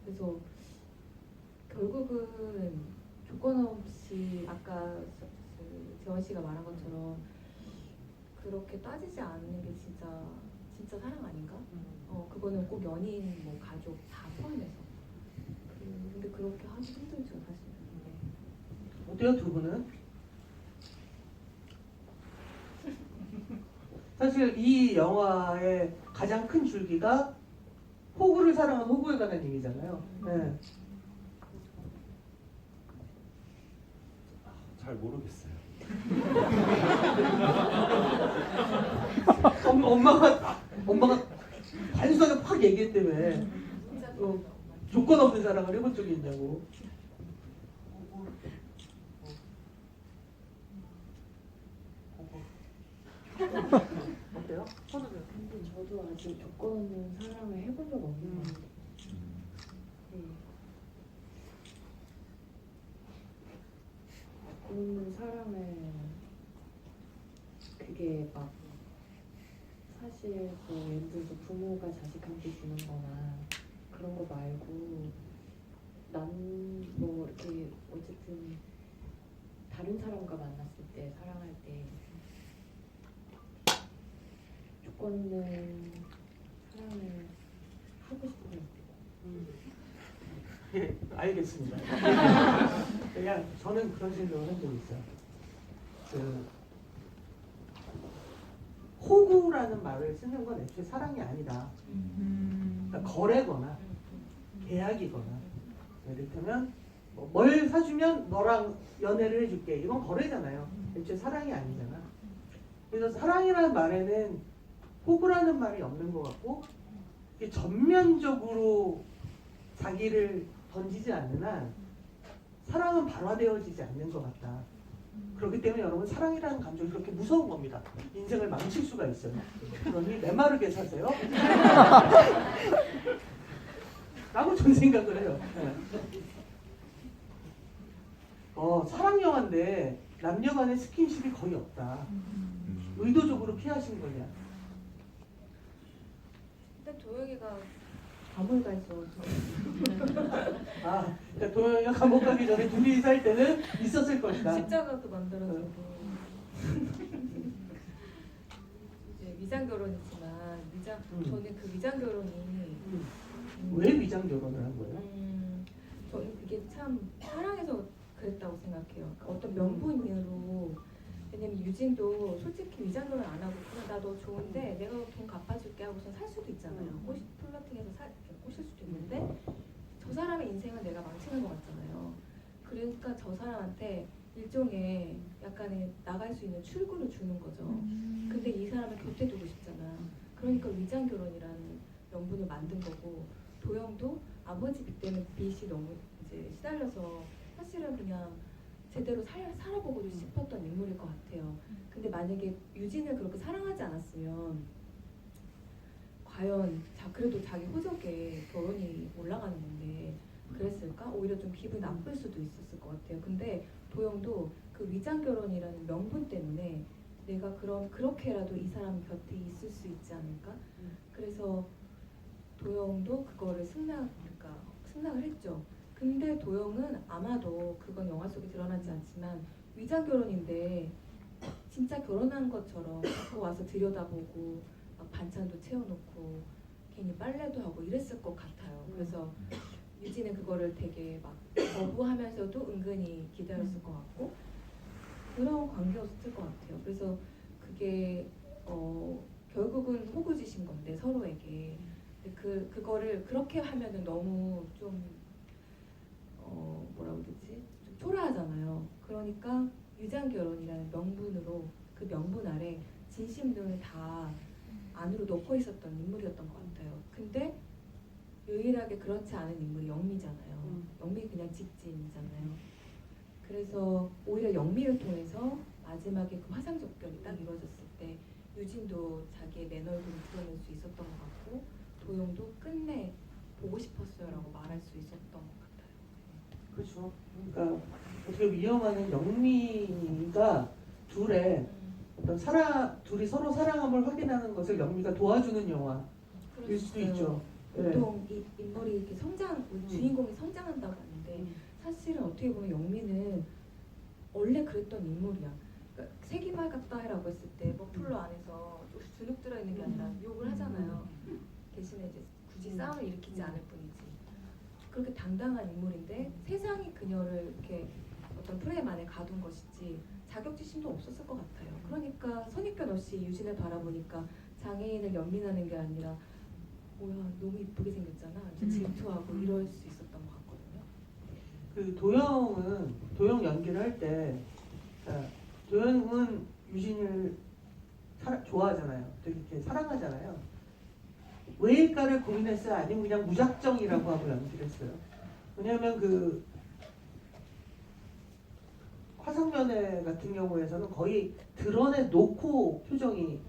그래서 결국은 조건 없이 아까 재원 씨가 말한 것처럼 그렇게 따지지 않는 게 진짜 사랑 아닌가? 그거는 꼭 연인, 뭐 가족 다 포함해서. 근데 그렇게 하기 힘들죠 사실은. 네. 어때요 두 분은? 사실 이 영화의 가장 큰 줄기가 호구를 사랑한 호구에 관한 얘기잖아요. 네. 잘 모르겠어요. 엄마가 단순하게 팍 얘기했다며. 진짜 조건 없는 사랑을 해본 적이 있냐고. 어때요? 근데 저도 아직 조건 없는 사랑을 해본 적 없는 것 같아요. 네. 조건 없는 사랑을 그게 막 사실 뭐 예를 들어서 부모가 자식한테 주는 거나 그런 거 말고 난 뭐 이렇게 어쨌든 다른 사람과 만났을 때 사랑할 때 조건 없는 사랑을 하고 싶어요. 예, 알겠습니다. 그냥 저는 그런 생각을 한 적이 있어요. 그 호구라는 말을 쓰는 건 애초에 사랑이 아니다. 그러니까 거래거나 계약이거나 이를테면 뭘 사주면 너랑 연애를 해줄게. 이건 거래잖아요. 애초에 사랑이 아니잖아. 그래서 사랑이라는 말에는 호구라는 말이 없는 것 같고 이게 전면적으로 자기를 던지지 않는 한 사랑은 발화되어지지 않는 것 같다. 그렇기 때문에 여러분 사랑이라는 감정이 그렇게 무서운 겁니다. 인생을 망칠 수가 있어요. 그러니 메마르게 사세요. 라고 전 생각을 해요. 네. 사랑 영화인데 남녀 간의 스킨십이 거의 없다. 의도적으로 피하신 거냐? 근데 도영이가 감을 가 있어. 그러니까 도영이가 감옥 가기 전에 둘이 살 때는 있었을 것이다. 십자가도 만들어주고 이제 위장 결혼이지만 저는 그 위장 결혼이 왜 위장 결혼을 한 거예요? 저는 그게 참 사랑해서 그랬다고 생각해요. 그러니까 어떤 명분으로 왜냐면 유진도 솔직히 위장 결혼 안 하고 그냥 나 너 좋은데 내가 돈 갚아줄게 하고서 살 수도 있잖아요. 플러팅해서 꼬실 수도 있는데 저 사람의 인생을 내가 망치는 것 같잖아요. 그러니까 저 사람한테 일종의 약간의 나갈 수 있는 출구를 주는 거죠. 근데 이 사람을 곁에 두고 싶잖아. 그러니까 위장 결혼이라는 명분을 만든 거고 도영도 아버지 빚 때문에 빚이 너무 이제 시달려서 사실은 그냥 제대로 살아보고 싶었던 인물일 것 같아요. 근데 만약에 유진을 그렇게 사랑하지 않았으면 과연 그래도 자기 호적에 결혼이 올라가는 건데 그랬을까? 오히려 좀 기분 나쁠 수도 있었을 것 같아요. 근데 도영도 그 위장 결혼이라는 명분 때문에 내가 그럼 그렇게라도 이 사람 곁에 있을 수 있지 않을까? 그래서 도영도 그거를 승낙을 했죠. 근데 도영은 아마도 그건 영화 속에 드러나지 않지만 위장 결혼인데 진짜 결혼한 것처럼 갖고 와서 들여다보고 막 반찬도 채워놓고 괜히 빨래도 하고 이랬을 것 같아요. 그래서 유진은 그거를 되게 막 거부하면서도 은근히 기다렸을 것 같고 그런 관계였을 것 같아요. 그래서 그게 결국은 호구짓인 건데 서로에게 그거를 그렇게 하면은 너무 좀 뭐라고 그러지? 좀 초라하잖아요. 그러니까 유장 결혼이라는 명분으로 그 명분 아래 진심을 다 안으로 넣고 있었던 인물이었던 것 같아요. 근데 유일하게 그렇지 않은 인물이 영미잖아요. 영미 그냥 직진이잖아요. 그래서 오히려 영미를 통해서 마지막에 그 화상접견이 딱 이루어졌을 때 유진도 자기의 맨 얼굴을 드러낼 수 있었던 것 같고 도영도 끝내 보고 싶었어요라고 말할 수 있었던 것 같아요. 그렇죠. 그러니까 어떻게 위험한 영미가 둘이 서로 사랑함을 확인하는 것을 영미가 도와주는 영화일 수도 있죠. 보통 이 인물이 이렇게 주인공이 성장한다고 하는데 사실은 어떻게 보면 영미는 원래 그랬던 인물이야. 그러니까 세기말 같다 해라고 했을 때 머플러 안에서 주눅 들어 있는 게 아니라 욕을 하잖아요. 대신에 이제 굳이 싸움을 일으키지 않을 뿐이지. 그렇게 당당한 인물인데 세상이 그녀를 이렇게 어떤 프레임 안에 가둔 것이지 자격지심도 없었을 것 같아요. 그러니까 선입견 없이 유진을 바라보니까 장애인을 연민하는 게 아니라 뭐야 너무 이쁘게 생겼잖아. 질투하고 이럴 수 있었던 것 같거든요. 그 도영 연기를 할 때 도영은 유진을 좋아하잖아요. 되게 이렇게 사랑하잖아요. 왜일까를 고민했어요? 아니면 그냥 무작정이라고 하고 연기를 했어요? 왜냐하면 그 화상연애 같은 경우에서는 거의 드러내놓고 표정이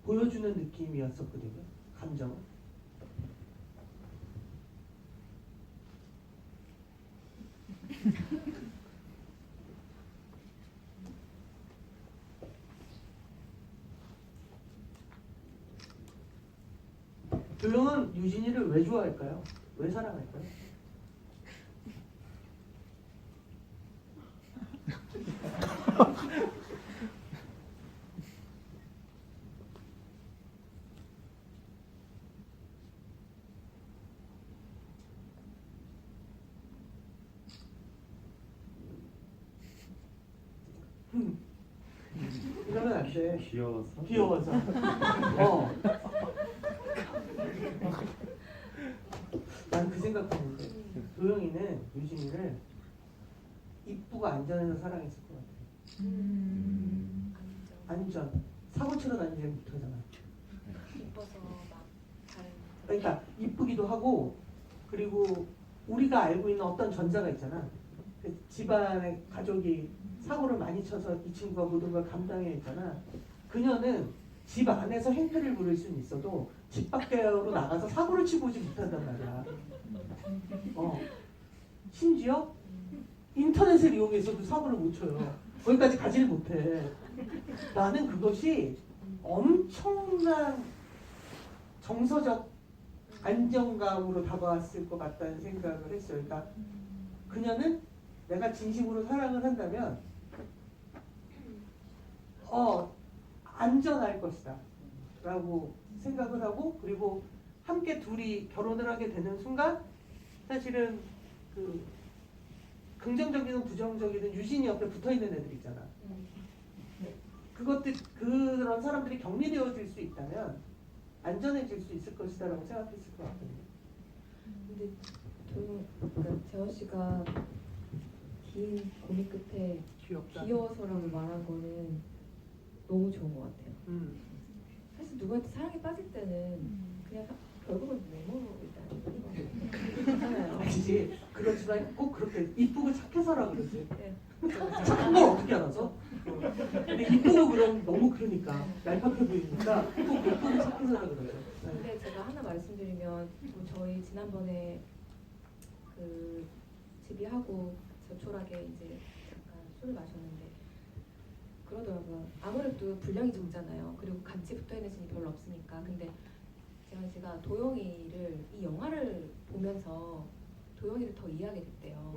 보여주는 느낌이었었거든요. 감정을. 도영은 유진이를 왜 좋아할까요? 왜 사랑할까요? 이러면 안 돼. 귀여워서? 귀여워서. 난 그 생각했는데 도영이는 유진이를 이쁘고 안전해서 사랑했을 것 같아. 안전. 사고 치러 다니지 못하잖아. 이뻐서 막 다른 그러니까 이쁘기도 하고 그리고 우리가 알고 있는 어떤 전자가 있잖아. 그 집안의 가족이 사고를 많이 쳐서 이 친구가 모든 걸 감당해야 했잖아. 그녀는 집 안에서 행패를 부릴 수는 있어도 집 밖으로 나가서 사고를 치고 오지 못한단 말이야. 심지어 인터넷을 이용해서도 사고를 못 쳐요. 거기까지 가지를 못해. 나는 그것이 엄청난 정서적 안정감으로 다가왔을 것 같다는 생각을 했어요. 그러니까 그녀는 내가 진심으로 사랑을 한다면 안전할 것이다 라고 생각을 하고 그리고 함께 둘이 결혼을 하게 되는 순간 사실은 그 긍정적이든 부정적이든 유진이 옆에 붙어있는 애들 있잖아. 그런 사람들이 격리되어질 수 있다면 안전해질 수 있을 것이다 라고 생각했을 것 같거든요. 근데 그러니까 재원 씨가 긴 고민 끝에 귀여워서라고 말한 거는 너무 좋은 것 같아요. 사실 누구한테 사랑에 빠질 때는 그냥 결국은 외모로 일단 그렇잖아요. 아니지. 그렇지만 꼭 그렇게 이쁘고 착해서라 그러지. 네. 착한 걸 어떻게 알아서? 근데 이쁘고 그럼 너무 그러니까 얄팍해 보이니까 꼭 예쁘고 착해서라 그러죠. 네. 근데 제가 하나 말씀드리면 뭐 저희 지난번에 그 집이하고 저촐하게 이제 잠깐 술을 마셨는데 그러더라고요. 아무래도 분량이 적잖아요. 그리고 같이 붙어있는 씬이 별로 없으니까. 근데 제가 도영이를 이 영화를 보면서 도영이를 더 이해하게 됐대요.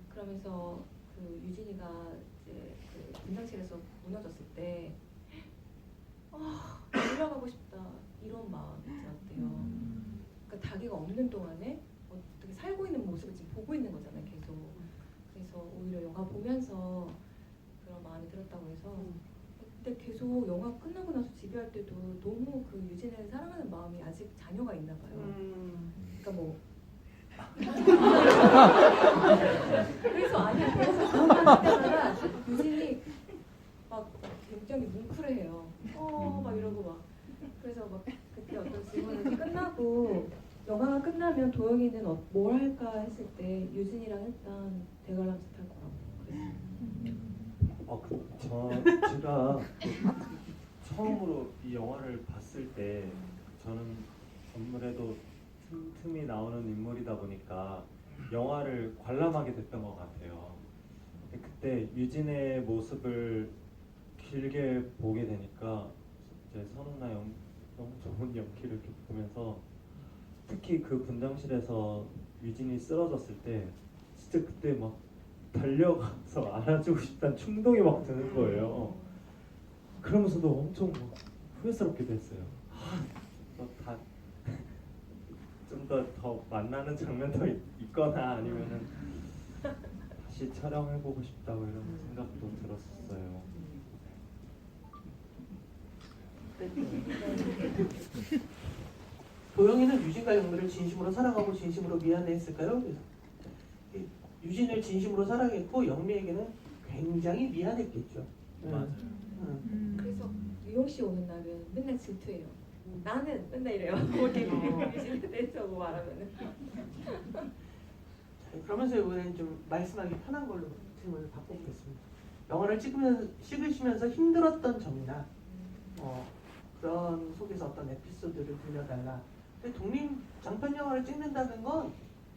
그러면서 그 유진이가 이제 그 분장실에서 무너졌을 때 내려가고 싶다 이런 마음이 들었대요. 그러니까 자기가 없는 동안에 어떻게 살고 있는 모습을 지금 보고 있는 거잖아요, 계속. 그래서 오히려 영화 보면서 그런 마음이 들었다고 해서. 근데 계속 영화 끝나고 나서 집에 할 때도 너무 그 유진을 사랑하는 마음이 아직 잔여가 있나 봐요. 그러니까 뭐 그래서 아니 그래서 그런 말 할 때마다 유진이 막 굉장히 뭉클해해요. 막 이러고 막 그래서 막 그때 어떤 질문을 끝나고 영화가 끝나면 도영이는 뭘 할까 했을 때 유진이랑 일단 대관람 짓할 거라고 그랬어요. 제가 처음으로 이 영화를 봤을 때 저는 아무래도 틈틈이 나오는 인물이다 보니까 영화를 관람하게 됐던 것 같아요. 근데 그때 유진의 모습을 길게 보게 되니까 이제 선우나 너무 좋은 연기를 이렇게 보면서 특히 그 분장실에서 유진이 쓰러졌을 때 진짜 그때 막 달려가서 안아주고 싶다는 충동이 막 드는 거예요. 그러면서도 엄청 막 후회스럽기도 했어요. 좀 더 만나는 장면도 있거나 아니면은 다시 촬영해보고 싶다고 이런 생각도 들었어요. 도영이는 유진과 영미를 진심으로 사랑하고 진심으로 미안해했을까요? 그래서 유진을 진심으로 사랑했고 영미에게는 굉장히 미안했겠죠. 맞아요. 그래서 유영 씨 오는 날은 맨날 질투해요. 나는 맨날 이래요. 거기 유진에 대해서 뭐 말하면은. 그러면서 이번엔 좀 말씀하기 편한 걸로 질문을 바꿔보겠습니다. 영화를 찍으시면서 힘들었던 점이나 그런 속에서 어떤 에피소드를 들려달라. 근데 독립 장편 영화를 찍는다는 건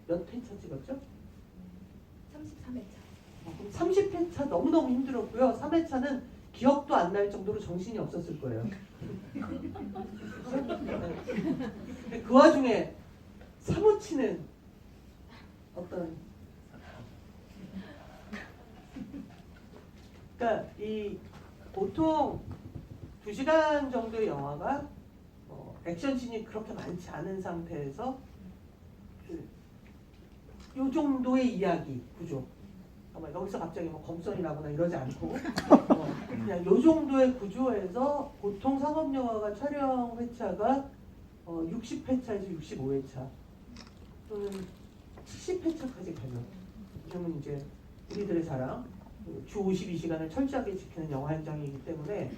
몇 회차 찍었죠? 33회차. 30회차 너무너무 힘들었고요. 3회차는 기억도 안 날 정도로 정신이 없었을 거예요. 근데 그 와중에 사무치는 어떤 그러니까 이 보통 2시간 정도의 영화가 액션씬이 그렇게 많지 않은 상태에서 요 정도의 이야기 구조 아마 여기서 갑자기 뭐 검선이 나거나 이러지 않고 그냥 요 정도의 구조에서 보통 상업영화가 촬영 회차가 60회차에서 65회차 또는 70회차까지 가요. 그러면 이제 우리들의 사랑 주 52시간을 철저하게 지키는 영화 현장이기 때문에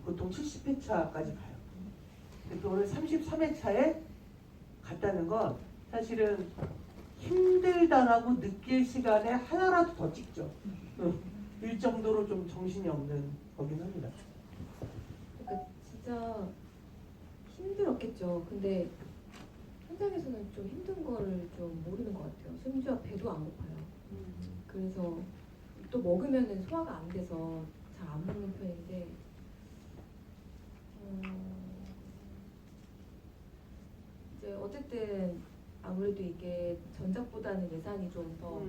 보통 70회차까지 가요. 근데 오늘 33회차에 갔다는 건 사실은 힘들다라고 느낄 시간에 하나라도 더 찍죠. 일 정도로 좀 정신이 없는 거긴 합니다. 그러니까 진짜 힘들었겠죠. 근데 현장에서는 좀 힘든 거를 좀 모르는 것 같아요. 심지어 배도 안 고파요. 그래서 또 먹으면은 소화가 안 돼서 잘 안 먹는 편인데 이제 어쨌든 아무래도 이게 전작보다는 예산이 좀 더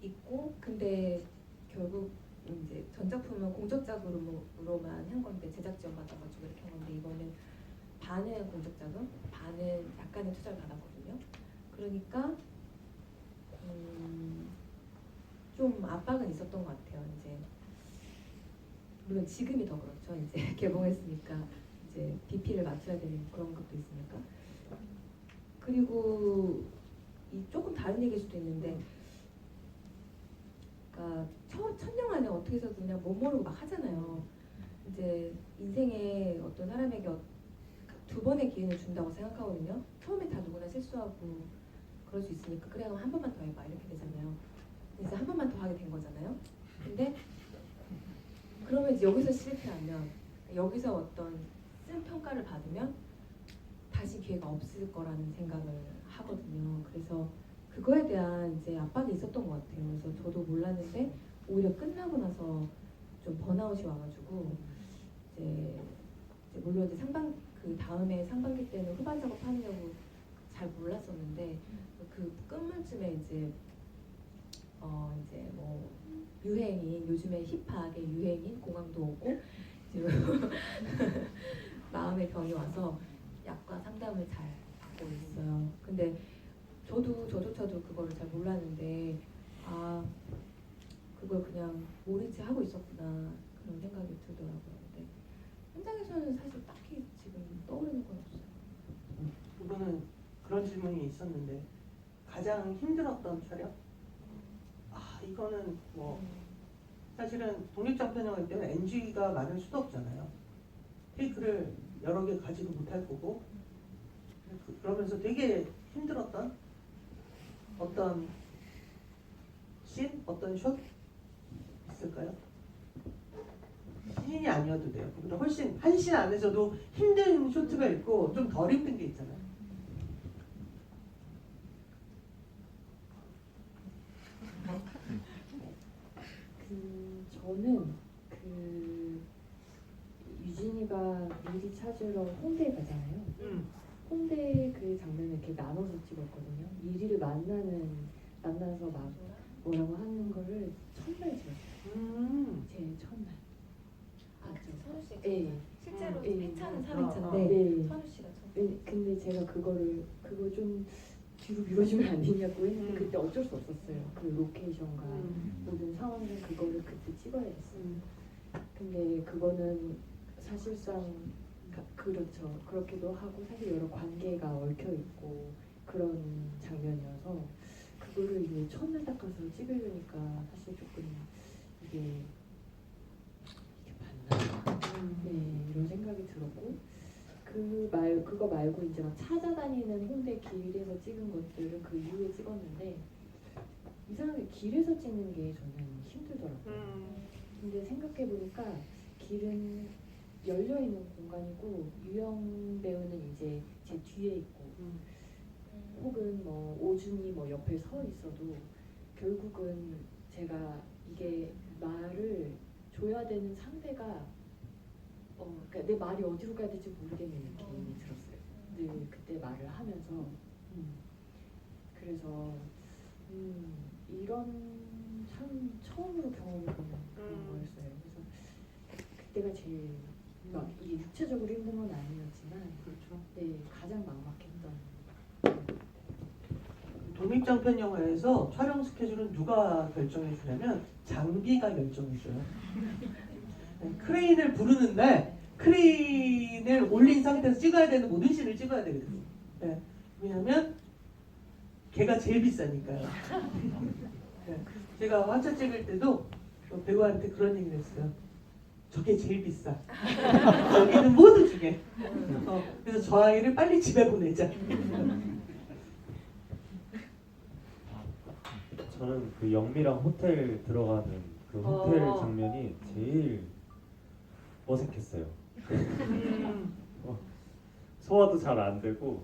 있고 근데 결국 이제 전작품은 공적작으로만 한 건데 제작 지원 받아가지고 이렇게 한 건데 이거는 반은 공적자금, 반은 약간의 투자를 받았거든요. 그러니까 좀 압박은 있었던 것 같아요. 이제 물론 지금이 더 그렇죠. 이제 개봉했으니까 이제 BP를 맞춰야 되는 그런 것도 있으니까. 그리고 이 조금 다른 얘기일 수도 있는데, 그러니까 첫 영화는 어떻게 해서 그냥 못 모르고 막 하잖아요. 이제 인생에 어떤 사람에게 두 번의 기회를 준다고 생각하거든요. 처음에 다 누구나 실수하고 그럴 수 있으니까 그래 그럼 한 번만 더 해봐 이렇게 되잖아요. 이제 한 번만 더 하게 된 거잖아요. 근데 그러면 이제 여기서 실패하면 여기서 어떤 쓴 평가를 받으면 다시 기회가 없을 거라는 생각을 하거든요. 그래서 그거에 대한 이제 압박이 있었던 것 같아요. 그래서 저도 몰랐는데 오히려 끝나고 나서 좀 번아웃이 와가지고 이제 물론 이제 그 다음에 상반기 때는 후반 작업하느냐고 잘 몰랐었는데 그 끝물쯤에 이제 이제 뭐 유행인 요즘에 힙하게 유행인 공황도 오고 이제 마음의 병이 와서 약과 상담을 잘 받고 있어요. 근데 저조차도 그거를 잘 몰랐는데 아 그걸 그냥 모른 채 하고 있었구나 그런 생각이 들더라고요. 근데 현장에서는 사실 딱히 지금 떠오르는 건 없어요. 이거는 그런 질문이 있었는데 가장 힘들었던 촬영? 아 이거는 뭐 사실은 독립장편영할 때는 NG가 많을 수도 없잖아요. 테이크를 여러 개 가지도 못할 거고 그러면서 되게 힘들었던 어떤 씬? 어떤 숏? 있을까요? 씬이 아니어도 돼요. 그보다 훨씬 한 씬 안에서도 힘든 쇼트가 있고 좀 덜 힘든 게 있잖아요. 저는 유진이가 미리 찾으러 홍대에 가잖아요. 홍대 그 장면을 이렇게 나눠서 찍었거든요. 미리를 만나서 막 뭐라고 하는 거를 첫날 찍었어요. 제 첫날. 아, 선우 씨. 네. 실제로 네. 회차는 3회차인데 네. 선우 씨가 첫. 근데 제가 그거 좀 뒤로 미뤄주면 안 되냐고 했는데 그때 어쩔 수 없었어요. 그 로케이션과 모든 상황을 그거를 그때 찍어야 됐어요. 근데 그거는 사실상 그렇죠. 그렇기도 하고 사실 여러 관계가 얽혀 있고 그런 장면이어서 그거를 이제 첫날 딱 가서 찍으려니까 사실 조금 이게 맞나? 네, 이런 생각이 들었고 그거 말고 이제 막 찾아다니는 홍대 길에서 찍은 것들은 그 이후에 찍었는데 이상하게 길에서 찍는 게 저는 힘들더라고요. 근데 생각해 보니까 길은 열려 있는 공간이고 유영 배우는 이제 제 뒤에 있고 혹은 뭐 오준이 뭐 옆에 서 있어도 결국은 제가 이게 말을 줘야 되는 상대가 그러니까 내 말이 어디로 가야 될지 모르겠는 느낌이 들었어요. 늘 그때 말을 하면서 그래서 이런 참 처음으로 경험해보는 그런 거였어요. 그래서 그때가 제일 막 이게 육체적으로 힘든 건 아니었지만 그렇죠. 네, 가장 막막했던. 독립장편 영화에서 촬영 스케줄은 누가 결정해 주냐면 장비가 결정해 줘요. 크레인을 부르는 날 크레인을 올린 상태에서 찍어야 되는 모든 씬을 찍어야 되거든요. 네. 왜냐면 걔가 제일 비싸니까요. 네. 제가 화차 찍을 때도 배우한테 그런 얘기를 했어요. 저게 제일 비싸. 여기는 모두 중에. 그래서 저 아이를 빨리 집에 보내자. 저는 그 영미랑 호텔 들어가는 그 호텔 장면이 제일 어색했어요. 소화도 잘 안 되고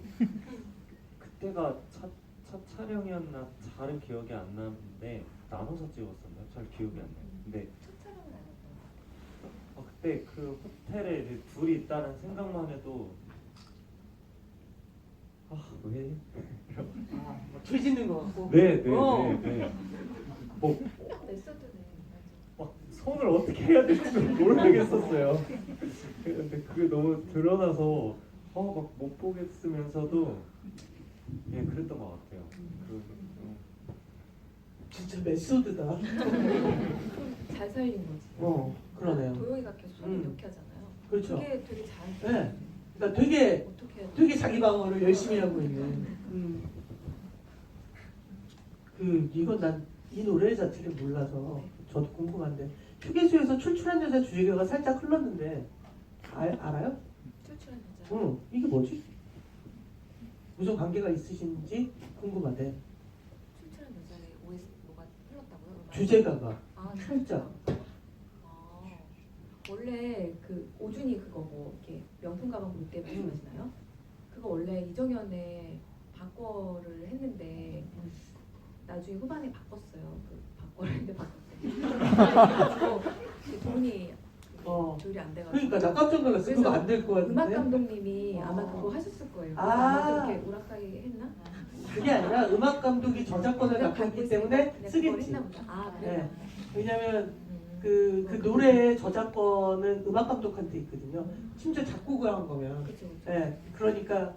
그때가 첫 촬영이었나 잘은 기억이 안 나는데 나눠서 찍었었나요? 잘 기억이 안 나요. 근데 첫 촬영은 아니었어요. 그때 그 호텔에 이제 둘이 있다는 생각만 해도 왜? 죄 짓는 것 같고. 네. 뭐 메소드네. 막 손을 어떻게 해야 될지 모르겠었어요. 근데 그게 너무 드러나서 막 못 보겠으면서도 그랬던 것 같아요. 진짜 메소드다. 잘 살린 거지. 그러네요. 도영이가 계속 손을 이렇게 하잖아요. 그렇죠. 그게 되게 잘. 네. 그러니까 되게 어떻게 해야 되게 자기 방어를 열심히 하고 있는. 이건 난 이 노래 자체를 몰라서 저도 궁금한데 휴게소에서 출출한 여자 주제가가 살짝 흘렀는데 알아요? 출출한 여자. 이게 뭐지? 무슨 관계가 있으신지 궁금하대. 출출한 여자의 OST 뭐가 흘렀다고요? 음악이? 주제가가 아, 살짝. 원래 그 오준이 그거 뭐 이렇게 명품 가방 볼 때 말씀하시나요? 그거 원래 이정현의 바꿔를 했는데 나중에 후반에 바꿨어요. 그 바꿔를 했는데 바꿨대. 그리고 돈이 조율이 안 돼가지고. 그러니까 나 깜짝 놀랐어. 그거 안 될 것 같은데. 음악 감독님이 아마 그거 하셨을 거예요. 아. 아마 그렇게 우락하게 했나? 그게 아니라 음악 감독이 저작권을 그냥 갖고 있기 갖고 때문에 있으니까 그냥 그걸 쓰겠지. 했나 보다. 아 그래. 네. 왜냐면 그 노래의 저작권은 음악 감독한테 있거든요. 심지어 작곡을 한 거면. 그렇죠. 그렇죠. 네. 그러니까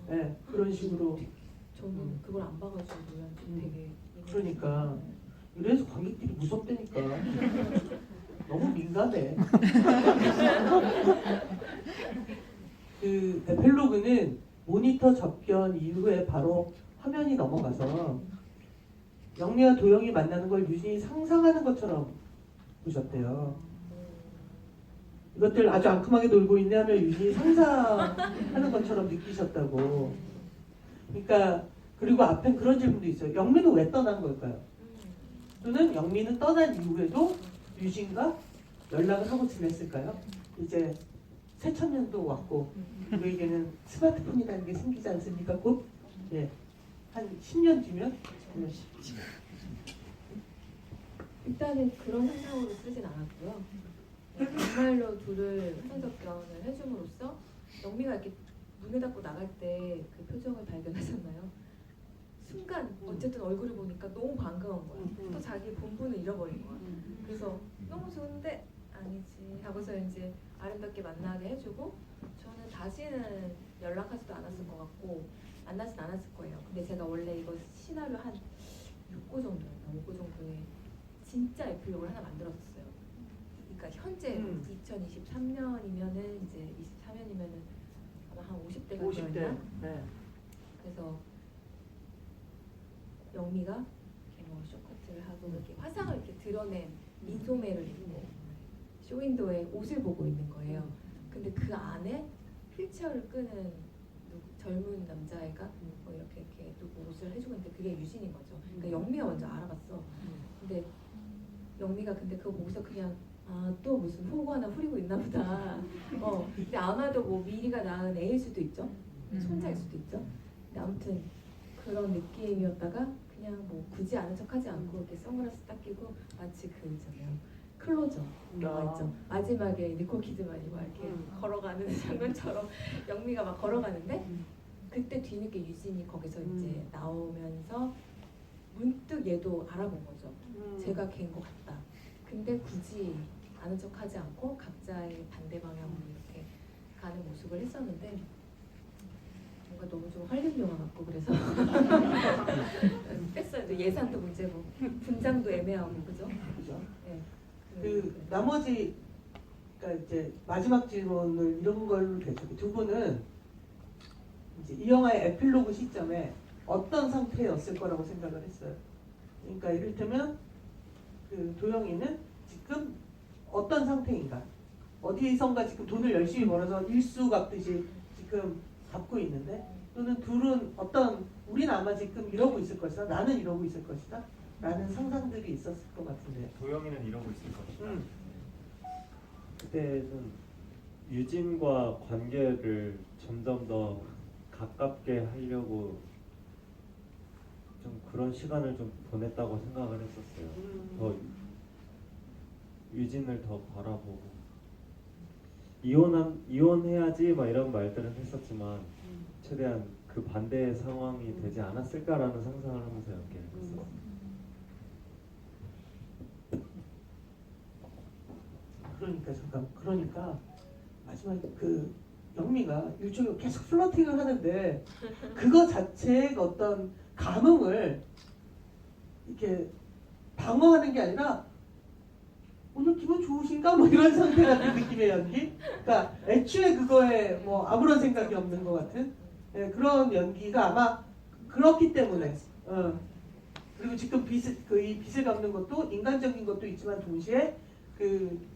아, 네. 그런 식으로. 저는 그걸 안 봐가지고 되게. 그러니까 이래서 관객들이 무섭다니까. 너무 민감해. 그 에필로그는 모니터 접견 이후에 바로 화면이 넘어가서 영미와 도영이 만나는 걸 유진이 상상하는 것처럼 보셨대요. 이것들 아주 앙큼하게 놀고 있네 하며 유진이 상상하는 것처럼 느끼셨다고. 그러니까 그리고 앞엔 그런 질문도 있어요. 영미는 왜 떠난 걸까요? 또는 영미는 떠난 이후에도 유진과 연락을 하고 지냈을까요? 이제 새천년도 왔고 우리에게는 스마트폰이라는 게 생기지 않습니까? 곧? 예. 한 10년 뒤면? 일단은 그런 상상으로 쓰진 않았고요. 정말로 둘을 화상접견을 해줌으로써 영미가 이렇게 문을 닫고 나갈 때 그 표정을 발견하셨나요? 순간 어쨌든 얼굴을 보니까 너무 반가운 거야. 또 자기 본분을 잃어버린 거야. 그래서 너무 좋은데 아니지 하고서 이제 아름답게 만나게 해주고 저는 다시는 연락하지도 않았을 것 같고 만나진 않았을 거예요. 근데 제가 원래 이거 시나리오 한 6고 정도였나 5고 정도에 진짜 에필로그를 하나 만들었어요. 그러니까 현재 2023년이면은 이제 24년이면은 아마 한 50대가 50대. 되었나? 네. 그래서 영미가 이렇게 뭐 쇼커트를 하고 이렇게 화상을 이렇게 드러낸 민소매를 입고 쇼윈도에 옷을 보고 있는 거예요. 근데 그 안에 휠체어를 끄는 젊은 남자애가 뭐 이렇게 누구 옷을 해주고 있는데 그게 유진인 거죠. 그러니까 영미가 먼저 알아봤어. 근데 영미가 근데 그거 보고서 그냥 또 무슨 호구 하나 후리고 있나 보다. 근데 아마도 뭐 미리가 낳은 애일 수도 있죠. 손자일 수도 있죠. 근데 아무튼 그런 느낌이었다가 그냥 뭐 굳이 아는 척하지 않고 이렇게 선글라스 딱 끼고 마치 그 있잖아요. 클로저 영화 있죠. 마지막에 니콜 키드만이 막 이렇게 걸어가는 장면처럼 영미가 막 걸어가는데 그때 뒤늦게 유진이 거기서 이제 나오면서 문득 얘도 알아본 거죠. 제가 걔인 것 같다. 근데 굳이 아는 척하지 않고 각자의 반대 방향으로 이렇게 가는 모습을 했었는데 뭔가 너무 좀 헐리우드 영화 같고 그래서 뺐어요. 또 예산도 문제고 분장도 애매하고 그죠? 그죠? 네. 그 나머지 그러니까 이제 마지막 질문을 이런 걸로 되죠. 두 분은 이제 이 영화의 에필로그 시점에 어떤 상태였을 거라고 생각을 했어요. 그러니까 이를테면 그 도영이는 지금 어떤 상태인가? 어디선가 지금 돈을 열심히 벌어서 일수 갚듯이 지금 갚고 있는데 또는 둘은 어떤 우리는 아마 지금 이러고 있을 것이다. 나는 이러고 있을 것이다. 라는 상상들이 있었을 것 같은데. 도영이는 이러고 있을 것이다. 그때는 유진과 관계를 점점 더 가깝게 하려고 좀 그런 시간을 좀 보냈다고 생각을 했었어요. 더 유진을 더 바라보고 이혼해야지 막 이런 말들은 했었지만 최대한 그 반대의 상황이 되지 않았을까라는 상상을 하면서 연기를 했었어요. 그러니까 마지막에 그 영미가 일종의 계속 플러팅을 하는데 그거 자체의 어떤 감흥을 이렇게 방어하는 게 아니라 오늘 기분 좋으신가 뭐 이런 상태 같은 느낌의 연기. 그러니까 애초에 그거에 뭐 아무런 생각이 없는 것 같은 그런 연기가 아마 그렇기 때문에. 그리고 지금 이 빚을 갚는 것도 인간적인 것도 있지만 동시에 그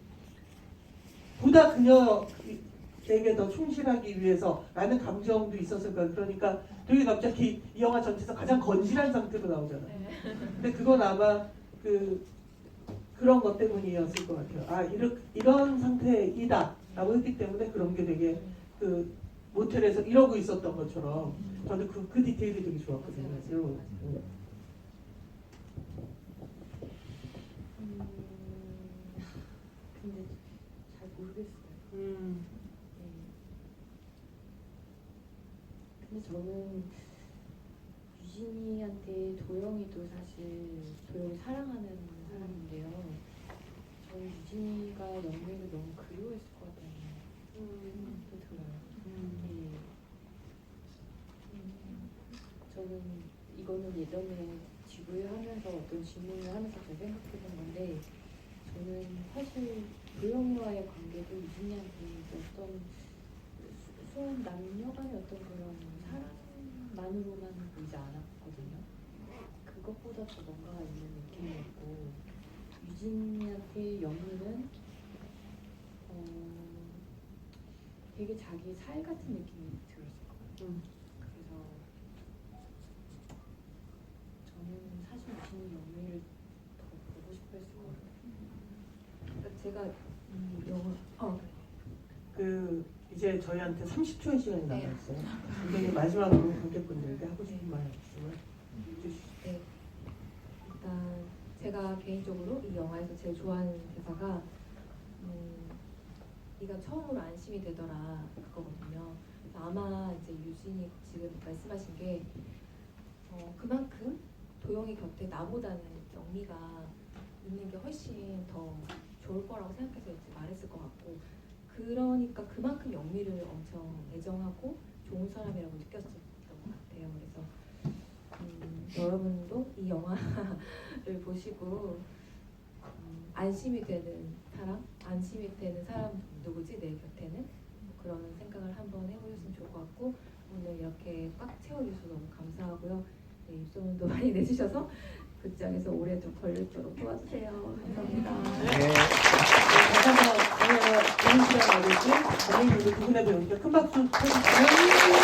보다 그녀에게 더 충실하기 위해서라는 감정도 있었을 거예요. 그러니까 되게 갑자기 이 영화 전체에서 가장 건실한 상태로 나오잖아요. 근데 그건 아마 그 그런 것 때문이었을 것 같아요. 아 이런 상태이다라고 했기 때문에 그런 게 되게 그 모텔에서 이러고 있었던 것처럼 저는 그 디테일이 되게 좋았거든요. 맞아요. 근데 잘 모르겠어요. 근데 저는 유진이한테 도영이도 사실 도영이 사랑하는 사람인데요. 저는 유진이가 영민을 너무 그리워했을 것 같다는 생각도 들어요. 저는 이거는 예전에 GV 하면서 어떤 질문을 하면서 잘 생각해본 건데 저는 사실 도영이와의 관계도 유진이한테 어떤 순 남녀간의 어떤 그런 사랑만으로만 보이지 않았거든요. 그것보다 더 뭔가가 있는 느낌이었고 유진이한테 영희는 되게 자기 살 같은 느낌이 들었을 거예요. 그래서 저는 사실 유진이 영희를 더 보고 싶어 했을 것 같아요. 그러니까 제가 이 영화 그 이제 저희한테 30초의 시간이 네. 남았어요. 선생님 마지막으로 관객분들께 하고 싶은 말씀을 해주시죠. 네. 일단 제가 개인적으로 이 영화에서 제일 좋아하는 대사가 네가 처음으로 안심이 되더라 그거거든요. 그래서 아마 이제 유진이 지금 말씀하신 게 그만큼 도영이 곁에 나보다는 영미가 있는 게 훨씬 더 좋을 거라고 생각해서 이제 말했을 것 같고 그러니까 그만큼 영미를 엄청 애정하고 좋은 사람이라고 느꼈었던 것 같아요. 그래서 여러분도 이 영화를 보시고 안심이 되는 사람, 안심이 되는 사람 누구지 내 곁에는 그런 생각을 한번 해보셨으면 좋을 것 같고 오늘 이렇게 꽉 채워주셔서 너무 감사하고요. 네, 입소문도 많이 내주셔서 극장에서 오래 좀 걸릴도록 도와주세요. 감사합니다. 다시 한번 오늘 좋은 시간 나누고 관객분들 두 분의 배우님께 큰 박수 쳐주시면